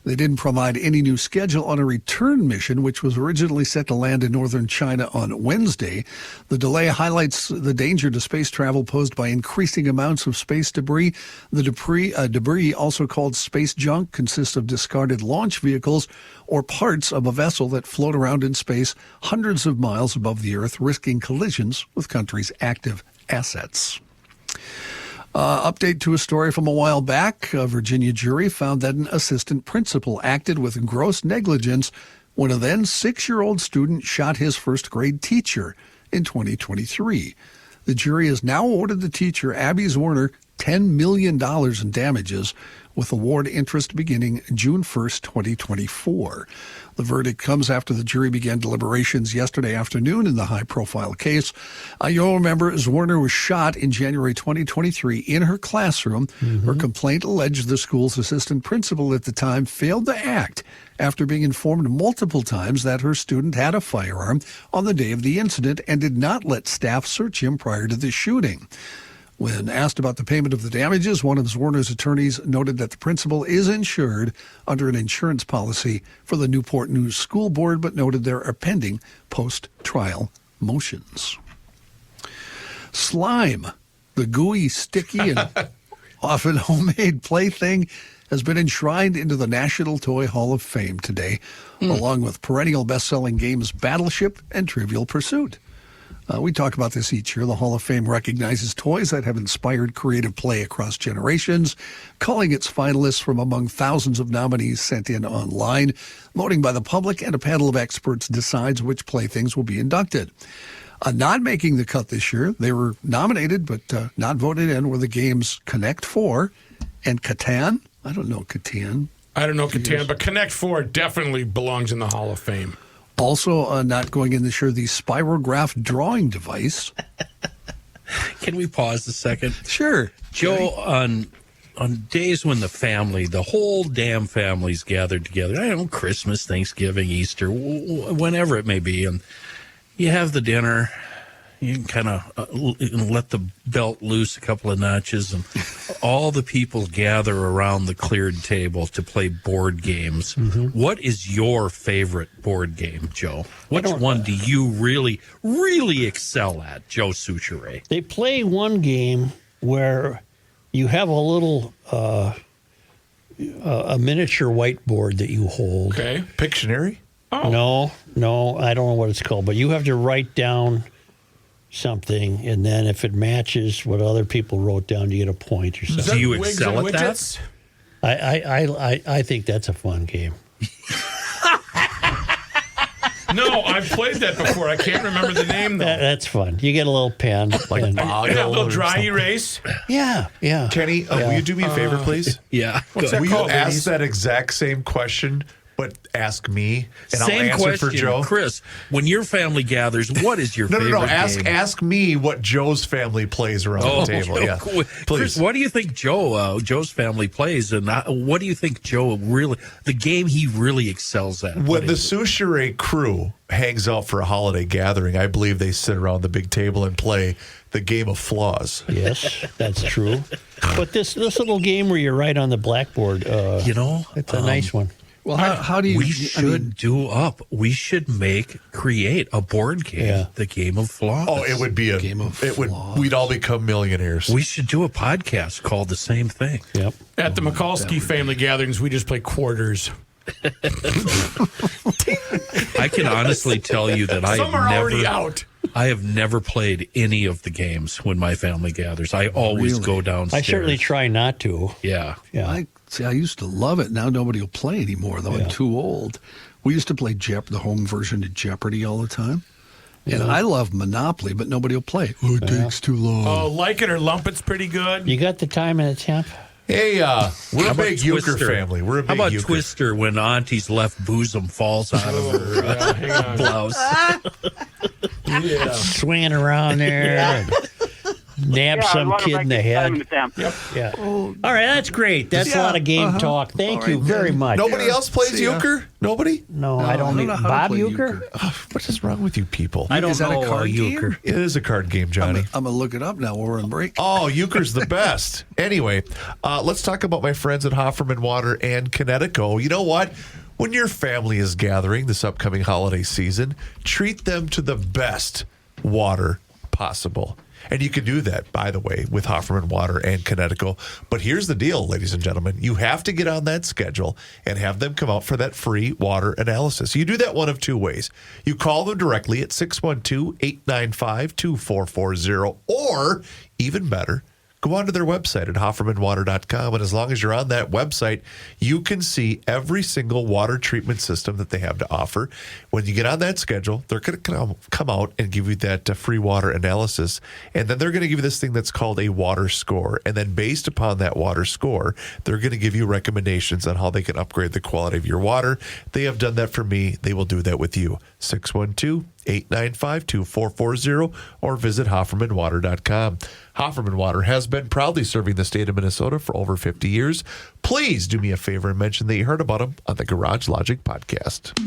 [SPEAKER 15] They didn't provide any new schedule on a return mission, which was originally set to land in northern China on Wednesday. The delay highlights the danger to space travel posed by increasing amounts of space debris. The debris, also called space junk, consists of discarded launch vehicles or parts of a vessel that float around in space hundreds of miles above the Earth, risking collisions with countries' active assets. Update to a story from a while back. A Virginia jury found that an assistant principal acted with gross negligence when a then 6-year-old student shot his first-grade teacher in 2023. The jury has now awarded the teacher, Abby Zwerner, $10 million in damages, with award interest beginning June 1st, 2024. The verdict comes after the jury began deliberations yesterday afternoon in the high-profile case. You'll remember Zwerner was shot in January 2023 in her classroom. Her complaint alleged the school's assistant principal at the time failed to act after being informed multiple times that her student had a firearm on the day of the incident and did not let staff search him prior to the shooting. When asked about the payment of the damages, one of Zwerner's attorneys noted that the principal is insured under an insurance policy for the Newport News School Board, but noted there are pending post-trial motions. Slime, the gooey, sticky, and often homemade plaything has been enshrined into the National Toy Hall of Fame today, along with perennial best-selling games Battleship and Trivial Pursuit. We talk about this each year. The Hall of Fame recognizes toys that have inspired creative play across generations, calling its finalists from among thousands of nominees sent in online. Voting by the public and a panel of experts decides which playthings will be inducted. Not making the cut this year, they were nominated but not voted in, were the games Connect 4 and Catan. I don't know Catan.
[SPEAKER 4] I don't know Catan, but Connect 4 definitely belongs in the Hall of Fame.
[SPEAKER 15] Also not going in this year, the Spirograph drawing device.
[SPEAKER 8] Can we pause a second?
[SPEAKER 15] Sure.
[SPEAKER 8] Joe, on days when the whole damn family's gathered together, I don't know, Christmas, Thanksgiving, Easter, whenever it may be, and you have the dinner, you can kind of let the belt loose a couple of notches, and all the people gather around the cleared table to play board games. Mm-hmm. What is your favorite board game, Joe? Which one do you really, really excel at, Joe Souchere?
[SPEAKER 3] They play one game where you have a little a miniature whiteboard that you hold.
[SPEAKER 4] Okay.
[SPEAKER 5] Pictionary?
[SPEAKER 3] Oh. No, I don't know what it's called, but you have to write down something, and then if it matches what other people wrote down, you get a point or something.
[SPEAKER 8] Do you excel at that?
[SPEAKER 3] I think that's a fun game.
[SPEAKER 4] No, I've played that before. I can't remember the name, though.
[SPEAKER 3] That's fun. You get a little pen.
[SPEAKER 5] Like a
[SPEAKER 4] little dry erase.
[SPEAKER 3] Yeah.
[SPEAKER 5] Kenny, will you do me a favor, please?
[SPEAKER 8] Yeah.
[SPEAKER 4] What's that
[SPEAKER 5] will
[SPEAKER 4] called,
[SPEAKER 5] you ask
[SPEAKER 4] ladies?
[SPEAKER 5] that exact same question, but ask me, and
[SPEAKER 8] Same
[SPEAKER 5] I'll answer
[SPEAKER 8] question,
[SPEAKER 5] for Joe?
[SPEAKER 8] Chris. When your family gathers, what is your favorite
[SPEAKER 5] No.
[SPEAKER 8] game?
[SPEAKER 5] Ask me what Joe's family plays around the table. Yeah,
[SPEAKER 8] cool.
[SPEAKER 5] please.
[SPEAKER 8] Chris, what do you think Joe's family plays, and what do you think the game he really excels at?
[SPEAKER 5] When the Souchere crew hangs out for a holiday gathering, I believe they sit around the big table and play the game of flaws.
[SPEAKER 3] Yes, that's true. But this little game where you write on the blackboard, it's a nice one.
[SPEAKER 15] Well, how do you...
[SPEAKER 8] We should create a board game, the game of flaws.
[SPEAKER 5] Oh, it would be a game of flaws. We'd all become millionaires.
[SPEAKER 8] We should do a podcast called the same thing.
[SPEAKER 3] Yep.
[SPEAKER 4] At the Mikulski family gatherings, we just play quarters.
[SPEAKER 8] I can honestly tell you that
[SPEAKER 4] already out.
[SPEAKER 8] I have never played any of the games when my family gathers. I always go downstairs.
[SPEAKER 3] I certainly try not to.
[SPEAKER 8] Yeah.
[SPEAKER 15] I used to love it. Now nobody will play anymore, though. I'm too old. We used to play the home version of Jeopardy all the time. And I love Monopoly, but nobody will play. Oh, it takes too long.
[SPEAKER 4] Oh, Like It or Lump It's pretty good.
[SPEAKER 3] You got the time and the temp?
[SPEAKER 5] Hey, we're a big euchre
[SPEAKER 8] Twister?
[SPEAKER 5] family. We're a big
[SPEAKER 8] How about
[SPEAKER 5] euchre.
[SPEAKER 8] Twister when Auntie's left bosom falls out of her blouse?
[SPEAKER 3] Swinging around there. And nab some kid in the head. Yeah.
[SPEAKER 15] Oh,
[SPEAKER 3] all right, that's great. That's a lot of game talk. Thank you very much.
[SPEAKER 5] Nobody else plays euchre? Nobody?
[SPEAKER 3] No, I don't know how
[SPEAKER 5] Bob
[SPEAKER 3] to play
[SPEAKER 5] euchre? What is wrong with you people?
[SPEAKER 3] I don't
[SPEAKER 15] Is that
[SPEAKER 3] know
[SPEAKER 15] a card
[SPEAKER 3] euchre.
[SPEAKER 15] game?
[SPEAKER 5] It is a card game, Johnny.
[SPEAKER 15] I'm going to look it up now while we're on break.
[SPEAKER 5] Oh, euchre's the best. Anyway, let's talk about my friends at Hofferman Water and Connecticut. You know what? When your family is gathering this upcoming holiday season, treat them to the best water possible. And you can do that, by the way, with Hofferman Water and Connecticut. But here's the deal, ladies and gentlemen. You have to get on that schedule and have them come out for that free water analysis. You do that one of two ways. You call them directly at 612-895-2440, or even better, go onto their website at HoffermanWater.com, and as long as you're on that website, you can see every single water treatment system that they have to offer. When you get on that schedule, they're going to come out and give you that free water analysis, and then they're going to give you this thing that's called a water score. And then based upon that water score, they're going to give you recommendations on how they can upgrade the quality of your water. They have done that for me. They will do that with you. 612-895-2440 or visit HoffermanWater.com. Hofferman Water has been proudly serving the state of Minnesota for over 50 years. Please do me a favor and mention that you heard about them on the Garage Logic podcast.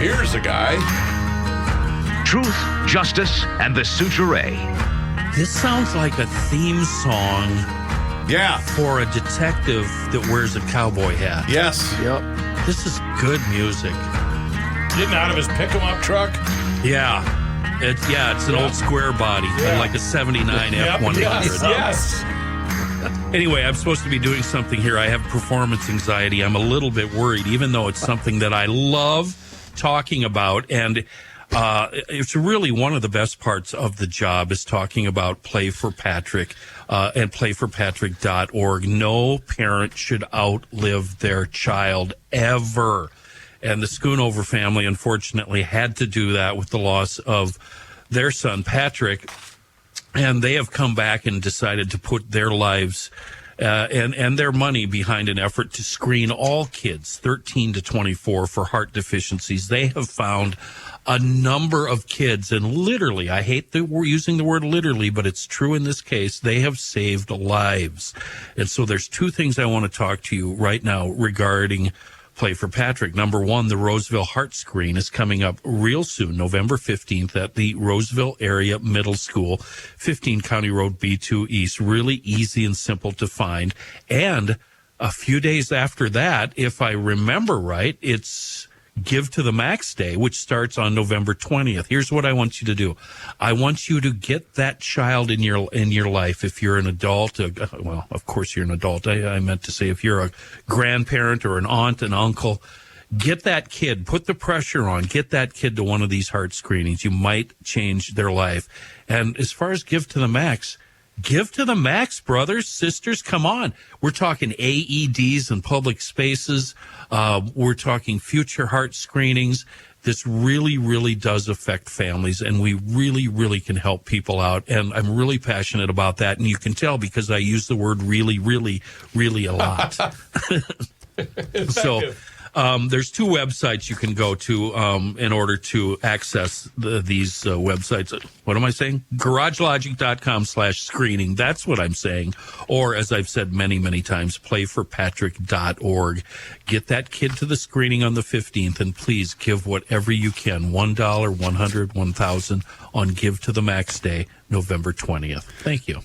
[SPEAKER 5] Here's a guy.
[SPEAKER 16] Truth, justice, and the Souchere.
[SPEAKER 8] This sounds like a theme song
[SPEAKER 5] Yeah.
[SPEAKER 8] For a detective that wears a cowboy hat.
[SPEAKER 5] Yes.
[SPEAKER 3] Yep.
[SPEAKER 8] This is good music.
[SPEAKER 4] Getting out of his pick-em-up truck.
[SPEAKER 8] Yeah. It's an old square body, like a 79 F-100.
[SPEAKER 4] Yes.
[SPEAKER 8] Anyway, I'm supposed to be doing something here. I have performance anxiety. I'm a little bit worried, even though it's something that I love talking about. And it's really one of the best parts of the job is talking about Play for Patrick and playforpatrick.org. No parent should outlive their child ever. And the Schoonover family, unfortunately, had to do that with the loss of their son, Patrick. And they have come back and decided to put their lives and their money behind an effort to screen all kids 13 to 24 for heart deficiencies. They have found a number of kids, and literally, I hate that we're using the word literally, but it's true in this case, they have saved lives. And so there's two things I want to talk to you right now regarding Play for Patrick. Number one, the Roseville Heart Screen is coming up real soon, November 15th at the Roseville Area Middle School, 15 County Road B2 East. Really easy and simple to find. And a few days after that, if I remember right, it's Give to the Max Day, which starts on November 20th. Here's what I want you to do. I want you to get that child in your life. If you're an adult, well, of course you're an adult. I meant to say if you're a grandparent or an aunt, an uncle, get that kid, put the pressure on, get that kid to one of these heart screenings. You might change their life. And as far as Give to the Max, give to the max, brothers, sisters. Come on. We're talking AEDs in public spaces. We're talking future heart screenings. This really, really does affect families, and we really, really can help people out. And I'm really passionate about that. And you can tell because I use the word really, really, really a lot. So there's two websites you can go to in order to access these websites. What am I saying? GarageLogic.com/screening. That's what I'm saying. Or, as I've said many, many times, playforpatrick.org. Get that kid to the screening on the 15th, and please give whatever you can. $1, $100, $1,000 on Give to the Max Day, November 20th. Thank you.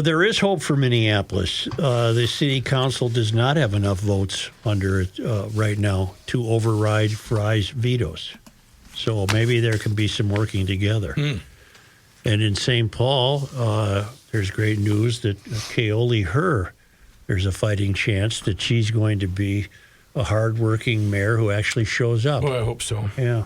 [SPEAKER 3] There is hope for Minneapolis. The city council does not have enough votes under it right now to override Fry's vetoes. So maybe there can be some working together. And in St. Paul, there's great news that Kaoli there's a fighting chance that she's going to be a hardworking mayor who actually shows up.
[SPEAKER 4] Well, I hope so.
[SPEAKER 3] Yeah.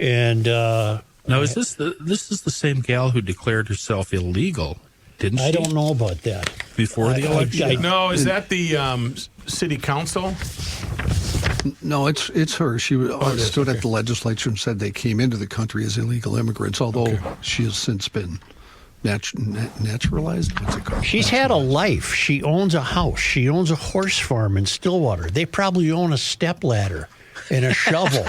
[SPEAKER 3] And
[SPEAKER 8] now, is this the same gal who declared herself illegal? Didn't she?
[SPEAKER 3] I don't know about that.
[SPEAKER 8] Before the election?
[SPEAKER 4] No, is that the city council?
[SPEAKER 15] No, it's her. She stood at the legislature and said they came into the country as illegal immigrants, although she has since been naturalized. What's it called?
[SPEAKER 3] She's had a life. She owns a house. She owns a horse farm in Stillwater. They probably own a stepladder and a shovel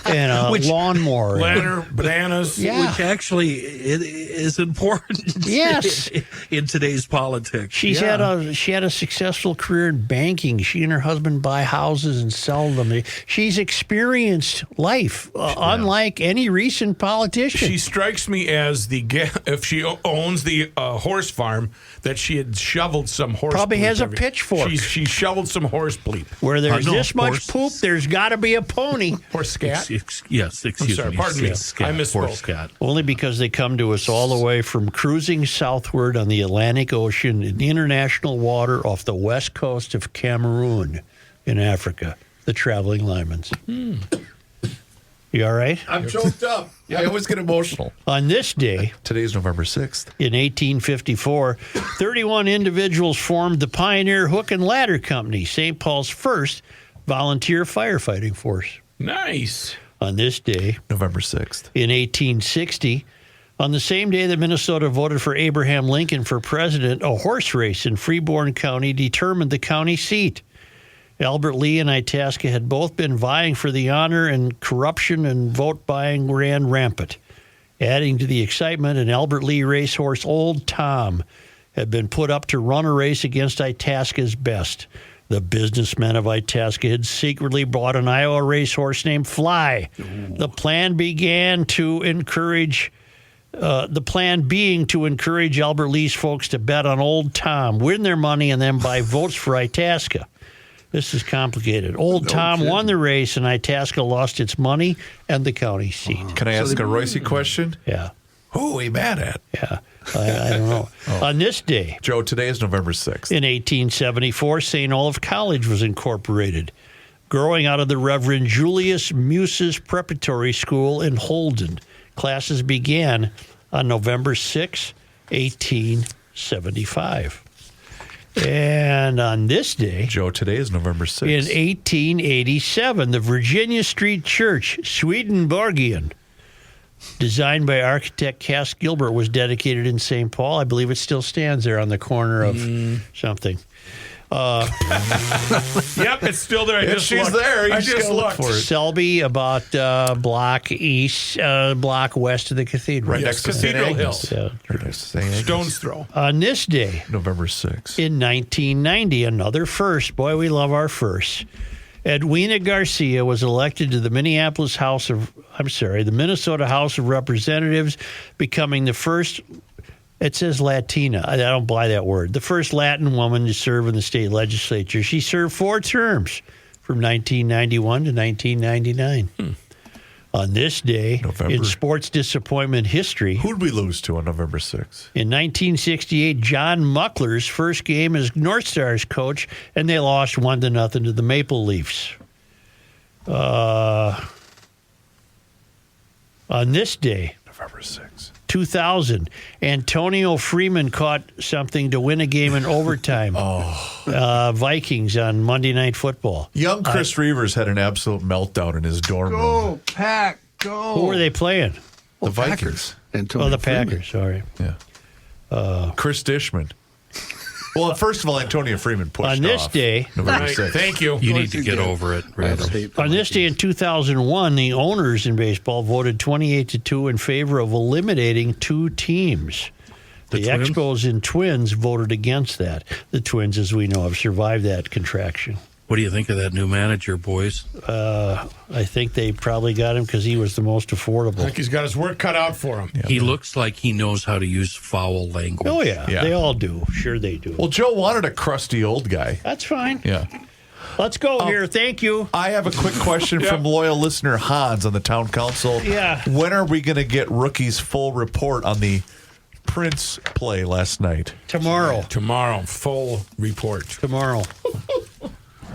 [SPEAKER 3] and a lawnmower.
[SPEAKER 4] Ladder, bananas.
[SPEAKER 3] Yeah.
[SPEAKER 8] Which actually is important
[SPEAKER 3] yes.
[SPEAKER 8] in today's politics.
[SPEAKER 3] She had a successful career in banking. She and her husband buy houses and sell them. She's experienced life, unlike any recent politician.
[SPEAKER 4] She strikes me as if she owns the horse farm, that she had shoveled some horse.
[SPEAKER 3] Probably
[SPEAKER 4] bleep
[SPEAKER 3] has a pitchfork.
[SPEAKER 4] She shoveled some horse bleep.
[SPEAKER 3] Where there's this much poop, there's got to be a pony.
[SPEAKER 4] Horse scat?
[SPEAKER 8] Yes, excuse me.
[SPEAKER 4] Pardon me.
[SPEAKER 8] Scat,
[SPEAKER 4] I misspoke.
[SPEAKER 8] Horse scat.
[SPEAKER 3] Only because they come to us all the way from cruising southward on the Atlantic Ocean in international water off the west coast of Cameroon in Africa, the traveling Lymans. You all right?
[SPEAKER 5] I'm choked up. I always get emotional.
[SPEAKER 3] On this day,
[SPEAKER 5] today's November 6th,
[SPEAKER 3] in 1854, 31 individuals formed the Pioneer Hook and Ladder Company, St. Paul's first volunteer firefighting force.
[SPEAKER 4] Nice.
[SPEAKER 3] On this day,
[SPEAKER 5] November 6th,
[SPEAKER 3] in 1860, on the same day that Minnesota voted for Abraham Lincoln for president, a horse race in Freeborn County determined the county seat. Albert Lee and Itasca had both been vying for the honor, and corruption and vote buying ran rampant. Adding to the excitement, an Albert Lee racehorse, Old Tom, had been put up to run a race against Itasca's best. The businessmen of Itasca had secretly bought an Iowa racehorse named Fly. Ooh. The plan began to encourage The plan being to encourage Albert Lee's folks to bet on Old Tom, win their money, and then buy votes for Itasca. This is complicated. Old Tom won the race, and Itasca lost its money and the county seat.
[SPEAKER 5] Can I ask a Royce question?
[SPEAKER 3] Yeah.
[SPEAKER 5] Who are we mad at?
[SPEAKER 3] Yeah. I don't know. On this day,
[SPEAKER 5] Joe, today is November 6th.
[SPEAKER 3] In 1874, St. Olaf College was incorporated, growing out of the Reverend Julius Muse's Preparatory School in Holden. Classes began on November 6, 1875. And on this day,
[SPEAKER 5] Joe, today is November 6th.
[SPEAKER 3] In 1887, the Virginia Street Church, Swedenborgian, designed by architect Cass Gilbert, was dedicated in St. Paul. I believe it still stands there on the corner of something.
[SPEAKER 4] Yep, it's still there.
[SPEAKER 5] She's there.
[SPEAKER 4] I just looked
[SPEAKER 5] for it.
[SPEAKER 3] Selby, about block west of the cathedral.
[SPEAKER 5] Right next to St.
[SPEAKER 4] Cathedral
[SPEAKER 5] Agnes.
[SPEAKER 3] Yeah.
[SPEAKER 5] Right next to St. Agnes.
[SPEAKER 4] Stone's throw.
[SPEAKER 3] On this day,
[SPEAKER 5] November 6th.
[SPEAKER 3] in 1990, another first. Boy, we love our firsts. Edwina Garcia was elected to the Minnesota House of Representatives, becoming the first. It says Latina. I don't buy that word. The first Latin woman to serve in the state legislature. She served 4 terms from 1991 to 1999. On this day, in sports disappointment history,
[SPEAKER 5] who'd we lose to on November 6th?
[SPEAKER 3] In 1968, John Muckler's first game as North Stars coach, and they lost 1-0 to the Maple Leafs. On this day,
[SPEAKER 5] November 6th.
[SPEAKER 3] 2000, Antonio Freeman caught something to win a game in overtime. Vikings on Monday Night Football.
[SPEAKER 5] Young Chris Reavers had an absolute meltdown in his dorm room.
[SPEAKER 15] Go, Pack, go.
[SPEAKER 3] Who were they playing?
[SPEAKER 5] The Vikings.
[SPEAKER 3] The Packers, sorry.
[SPEAKER 5] Yeah. Chris Dishman. Well, first of all, Antonio Freeman pushed
[SPEAKER 3] on this
[SPEAKER 5] off
[SPEAKER 3] day.
[SPEAKER 5] November 6th.
[SPEAKER 4] Thank you.
[SPEAKER 8] You need to get over it, Randall.
[SPEAKER 3] On this day in 2001, the owners in baseball voted 28-2 in favor of eliminating 2 teams. The
[SPEAKER 8] Twins?
[SPEAKER 3] Expos and Twins voted against that. The Twins, as we know, have survived that contraction.
[SPEAKER 8] What do you think of that new manager, boys?
[SPEAKER 3] I think they probably got him because he was the most affordable.
[SPEAKER 4] I think he's got his work cut out for him.
[SPEAKER 8] He looks like he knows how to use foul language.
[SPEAKER 3] Oh, yeah. They all do. Sure they do.
[SPEAKER 5] Well, Joe wanted a crusty old guy.
[SPEAKER 3] That's fine.
[SPEAKER 5] Yeah.
[SPEAKER 3] Let's go here. Thank you.
[SPEAKER 5] I have a quick question from loyal listener Hans on the town council.
[SPEAKER 3] Yeah.
[SPEAKER 5] When are we going to get Rookie's full report on the Prince play last night?
[SPEAKER 3] Tomorrow.
[SPEAKER 4] Full report.
[SPEAKER 3] Tomorrow.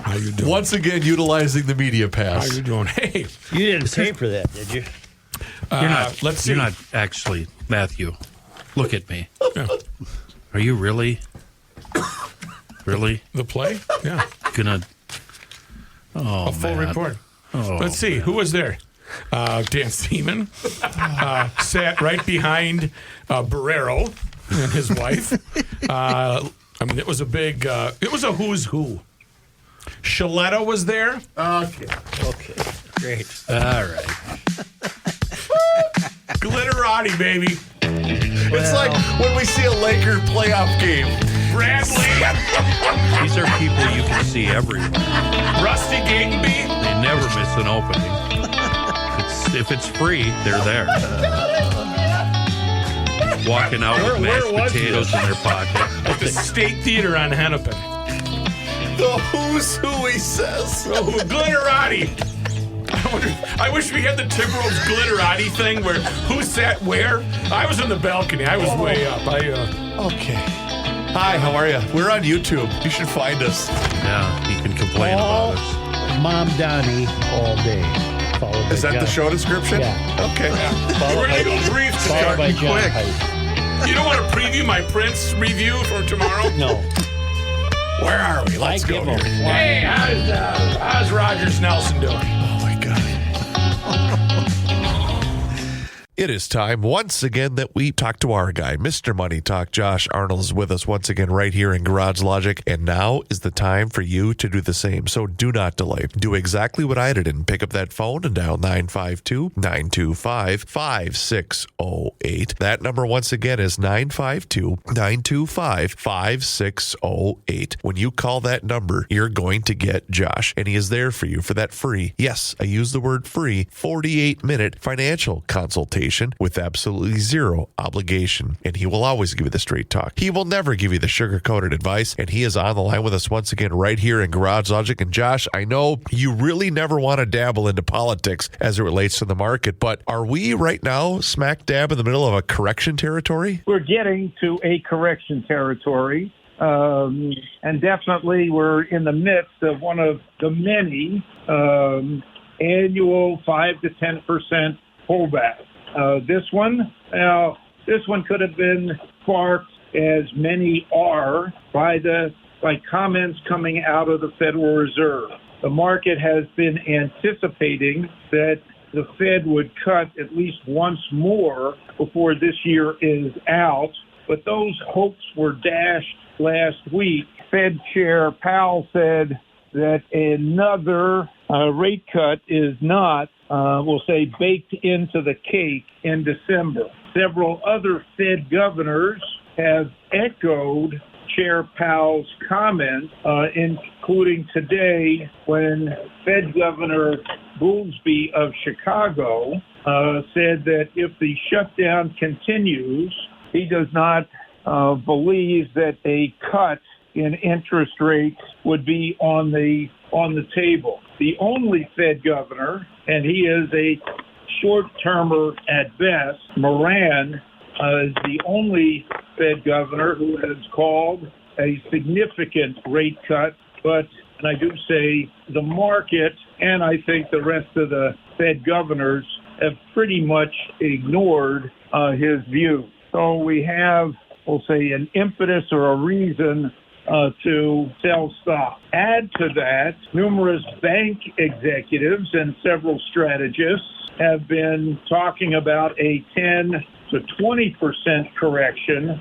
[SPEAKER 4] How you doing?
[SPEAKER 5] Once again, utilizing the media pass.
[SPEAKER 4] How you doing? Hey.
[SPEAKER 3] You didn't pay for that, did you?
[SPEAKER 4] Let's see.
[SPEAKER 8] You're not actually, Matthew. Look at me.
[SPEAKER 4] Yeah.
[SPEAKER 8] Are you really
[SPEAKER 4] The play? Yeah.
[SPEAKER 8] gonna? Oh,
[SPEAKER 4] A full
[SPEAKER 8] man.
[SPEAKER 4] report.
[SPEAKER 8] Oh,
[SPEAKER 4] Let's see. Who was there? Dan Seaman sat right behind Barrero and his wife. It was a big, it was a who's who. Shaletta was there.
[SPEAKER 3] Okay. Great.
[SPEAKER 8] all right.
[SPEAKER 4] Glitterati, baby.
[SPEAKER 5] It's like when we see a Laker playoff game.
[SPEAKER 4] Bradley.
[SPEAKER 8] These are people you can see everywhere.
[SPEAKER 4] Rusty Gatenby.
[SPEAKER 8] They never miss an opening. If it's free, they're there. Walking out with mashed potatoes in their pocket.
[SPEAKER 4] At the State Theater on Hennepin.
[SPEAKER 5] The who's who, he says.
[SPEAKER 4] Glitterati. I wish we had the Timberwolves Glitterati thing where who sat where. I was in the balcony. I was way up.
[SPEAKER 5] Okay. Hi, how are you? We're on YouTube. You should find us.
[SPEAKER 8] Yeah, you can complain
[SPEAKER 3] All
[SPEAKER 8] about us.
[SPEAKER 3] Mamdani all day. Followed by
[SPEAKER 5] Is that
[SPEAKER 3] John.
[SPEAKER 5] the show description?
[SPEAKER 3] Yeah.
[SPEAKER 5] Okay.
[SPEAKER 4] We're going to go brief
[SPEAKER 3] Followed by
[SPEAKER 4] today.
[SPEAKER 3] John
[SPEAKER 4] Quick.
[SPEAKER 3] Height.
[SPEAKER 4] You don't want to preview my Prince review for tomorrow?
[SPEAKER 3] No.
[SPEAKER 5] Where are we? Let's
[SPEAKER 3] I
[SPEAKER 5] go
[SPEAKER 3] give them
[SPEAKER 5] here.
[SPEAKER 3] one.
[SPEAKER 4] Hey, how's Rogers Nelson doing?
[SPEAKER 5] Oh, my God. It is time once again that we talk to our guy, Mr. Money Talk. Josh Arnold is with us once again right here in Garage Logic, and now is the time for you to do the same. So do not delay. Do exactly what I did and pick up that phone and dial 952-925-5608. That number once again is 952-925-5608. When you call that number, you're going to get Josh, and he is there for you for that free, yes, I use the word free, 48-minute financial consultation. education with absolutely zero obligation. And he will always give you the straight talk. He will never give you the sugar-coated advice. And he is on the line with us once again right here in Garage Logic. And Josh, I know you really never want to dabble into politics as it relates to the market, but are we right now smack dab in the middle of a correction territory?
[SPEAKER 18] We're getting to a correction territory. And definitely we're in the midst of one of the many annual 5 to 10% pullbacks. This one could have been sparked, as many are, by comments coming out of the Federal Reserve. The market has been anticipating that the Fed would cut at least once more before this year is out, but those hopes were dashed last week. Fed Chair Powell said that another rate cut is not, we'll say, baked into the cake in December. Several other Fed governors have echoed Chair Powell's comments, including today when Fed Governor Goolsbee of Chicago said that if the shutdown continues, he does not believe that a cut in interest rates would be on the table. The only Fed governor, and he is a short-termer at best, Moran, is the only Fed governor who has called a significant rate cut. But, and I do say the market, and I think the rest of the Fed governors have pretty much ignored his view. So we have, we'll say, an impetus or a reason to sell stock. Add to that, numerous bank executives and several strategists have been talking about a 10 to 20% correction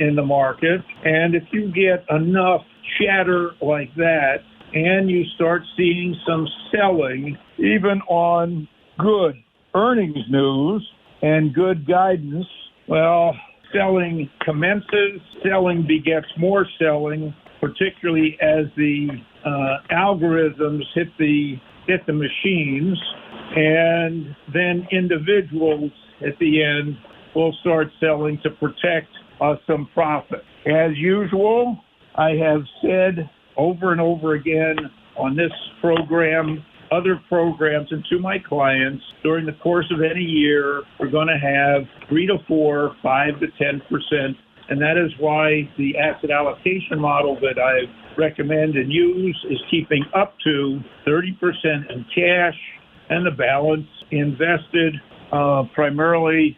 [SPEAKER 18] in the market. And if you get enough chatter like that and you start seeing some selling, even on good earnings news and good guidance, well, selling commences, selling begets more selling, particularly as the algorithms hit the machines, and then individuals at the end will start selling to protect some profit. As usual, I have said over and over again on this program, other programs, and to my clients, during the course of any year, we're going to have 3 to 4, 5 to 10%. And that is why the asset allocation model that I recommend and use is keeping up to 30% in cash and the balance invested primarily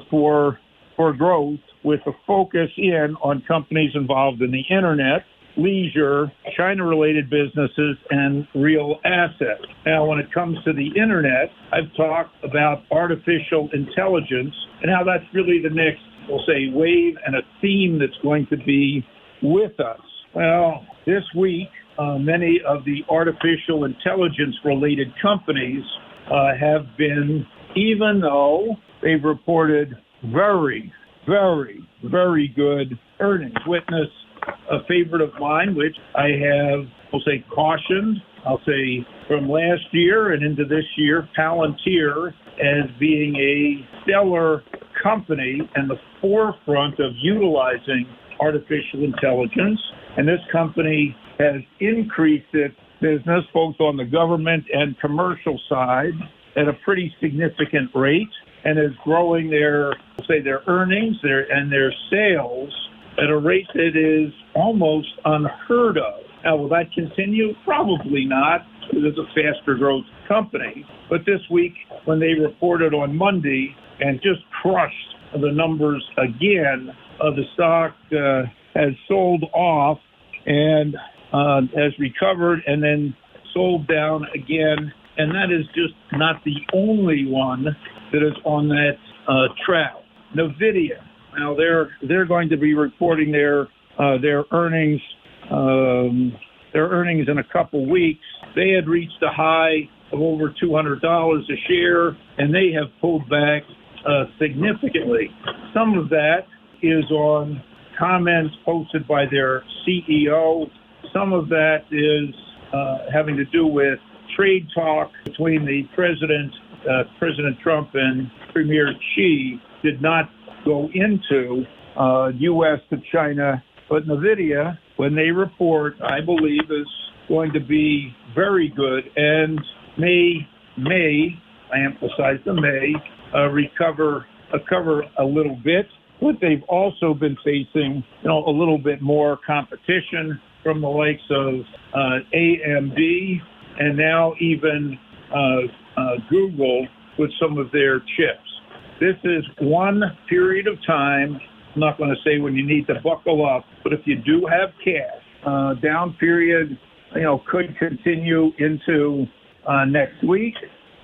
[SPEAKER 18] for growth, with a focus in on companies involved in the internet, leisure, China-related businesses, and real assets. Now, when it comes to the internet, I've talked about artificial intelligence and how that's really the next, we'll say, wave and a theme that's going to be with us. Well, this week, many of the artificial intelligence-related companies have been, even though they've reported very, very, very good earnings. Witness a favorite of mine, which I have, we'll say, cautioned, I'll say, from last year and into this year, Palantir as being a stellar company and the forefront of utilizing artificial intelligence. And this company has increased its business both on the government and commercial side at a pretty significant rate, and is growing their earnings and their sales at a rate that is almost unheard of. Now, will that continue? Probably not, because it's a faster growth company. But this week, when they reported on Monday and just crushed the numbers again, the stock has sold off and has recovered and then sold down again. And that is just not the only one that is on that track. NVIDIA. Now they're going to be reporting their earnings in a couple weeks. They had reached a high of over $200 a share, and they have pulled back significantly. Some of that is on comments posted by their CEO. Some of that is having to do with trade talk between the president President Trump and Premier Xi did not go into U.S. to China, but NVIDIA, when they report, I believe is going to be very good and may, I emphasize the may, recover a little bit. But they've also been facing, a little bit more competition from the likes of AMD and now even Google with some of their chips. This is one period of time. I'm not going to say when you need to buckle up, but if you do have cash, down period, could continue into next week.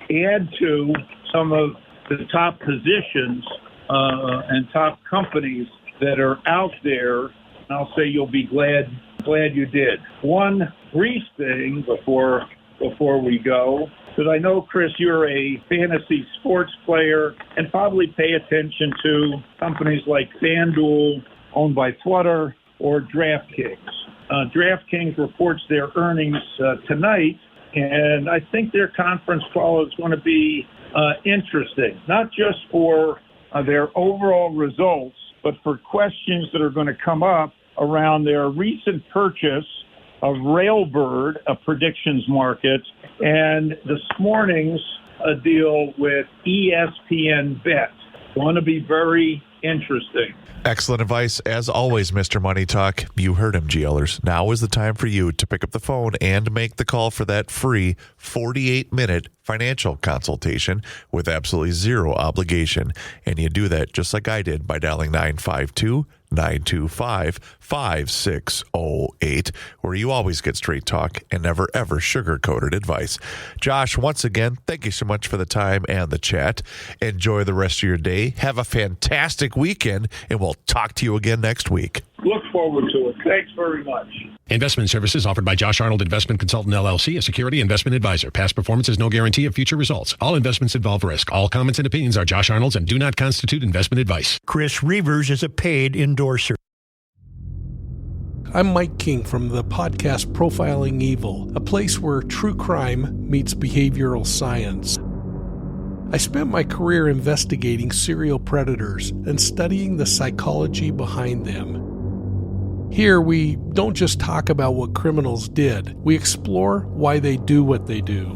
[SPEAKER 18] Add to some of the top positions and top companies that are out there. And I'll say you'll be glad you did. One brief thing before we go, because I know, Chris, you're a fantasy sports player and probably pay attention to companies like FanDuel, owned by Flutter, or DraftKings. DraftKings reports their earnings tonight, and I think their conference call is going to be interesting, not just for their overall results, but for questions that are going to come up around their recent purchase of Railbird, a predictions market, and this morning's deal with ESPN Bet. Going to be very interesting.
[SPEAKER 5] Excellent advice, as always, Mr. Money Talk. You heard him, GLers. Now is the time for you to pick up the phone and make the call for that free 48-minute financial consultation with absolutely zero obligation. And you do that just like I did by dialing 952-925-5608, where you always get straight talk and never, ever sugar-coated advice. Josh, once again, thank you so much for the time and the chat. Enjoy the rest of your day. Have a fantastic weekend, and we'll talk to you again next week.
[SPEAKER 18] Look forward to it. Thanks very much.
[SPEAKER 12] Investment services offered by Josh Arnold Investment Consultant LLC, a security investment advisor. Past performance is no guarantee of future results. All investments involve risk. All comments and opinions are Josh Arnold's and do not constitute investment advice.
[SPEAKER 3] Chris Reavers is a paid endorser.
[SPEAKER 19] I'm Mike King from the podcast Profiling Evil, a place where true crime meets behavioral science. I spent my career investigating serial predators and studying the psychology behind them. Here, we don't just talk about what criminals did, we explore why they do what they do.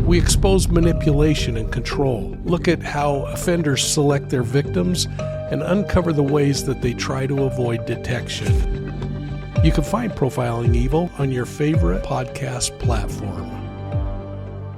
[SPEAKER 19] We expose manipulation and control, look at how offenders select their victims, and uncover the ways that they try to avoid detection. You can find Profiling Evil on your favorite podcast platform.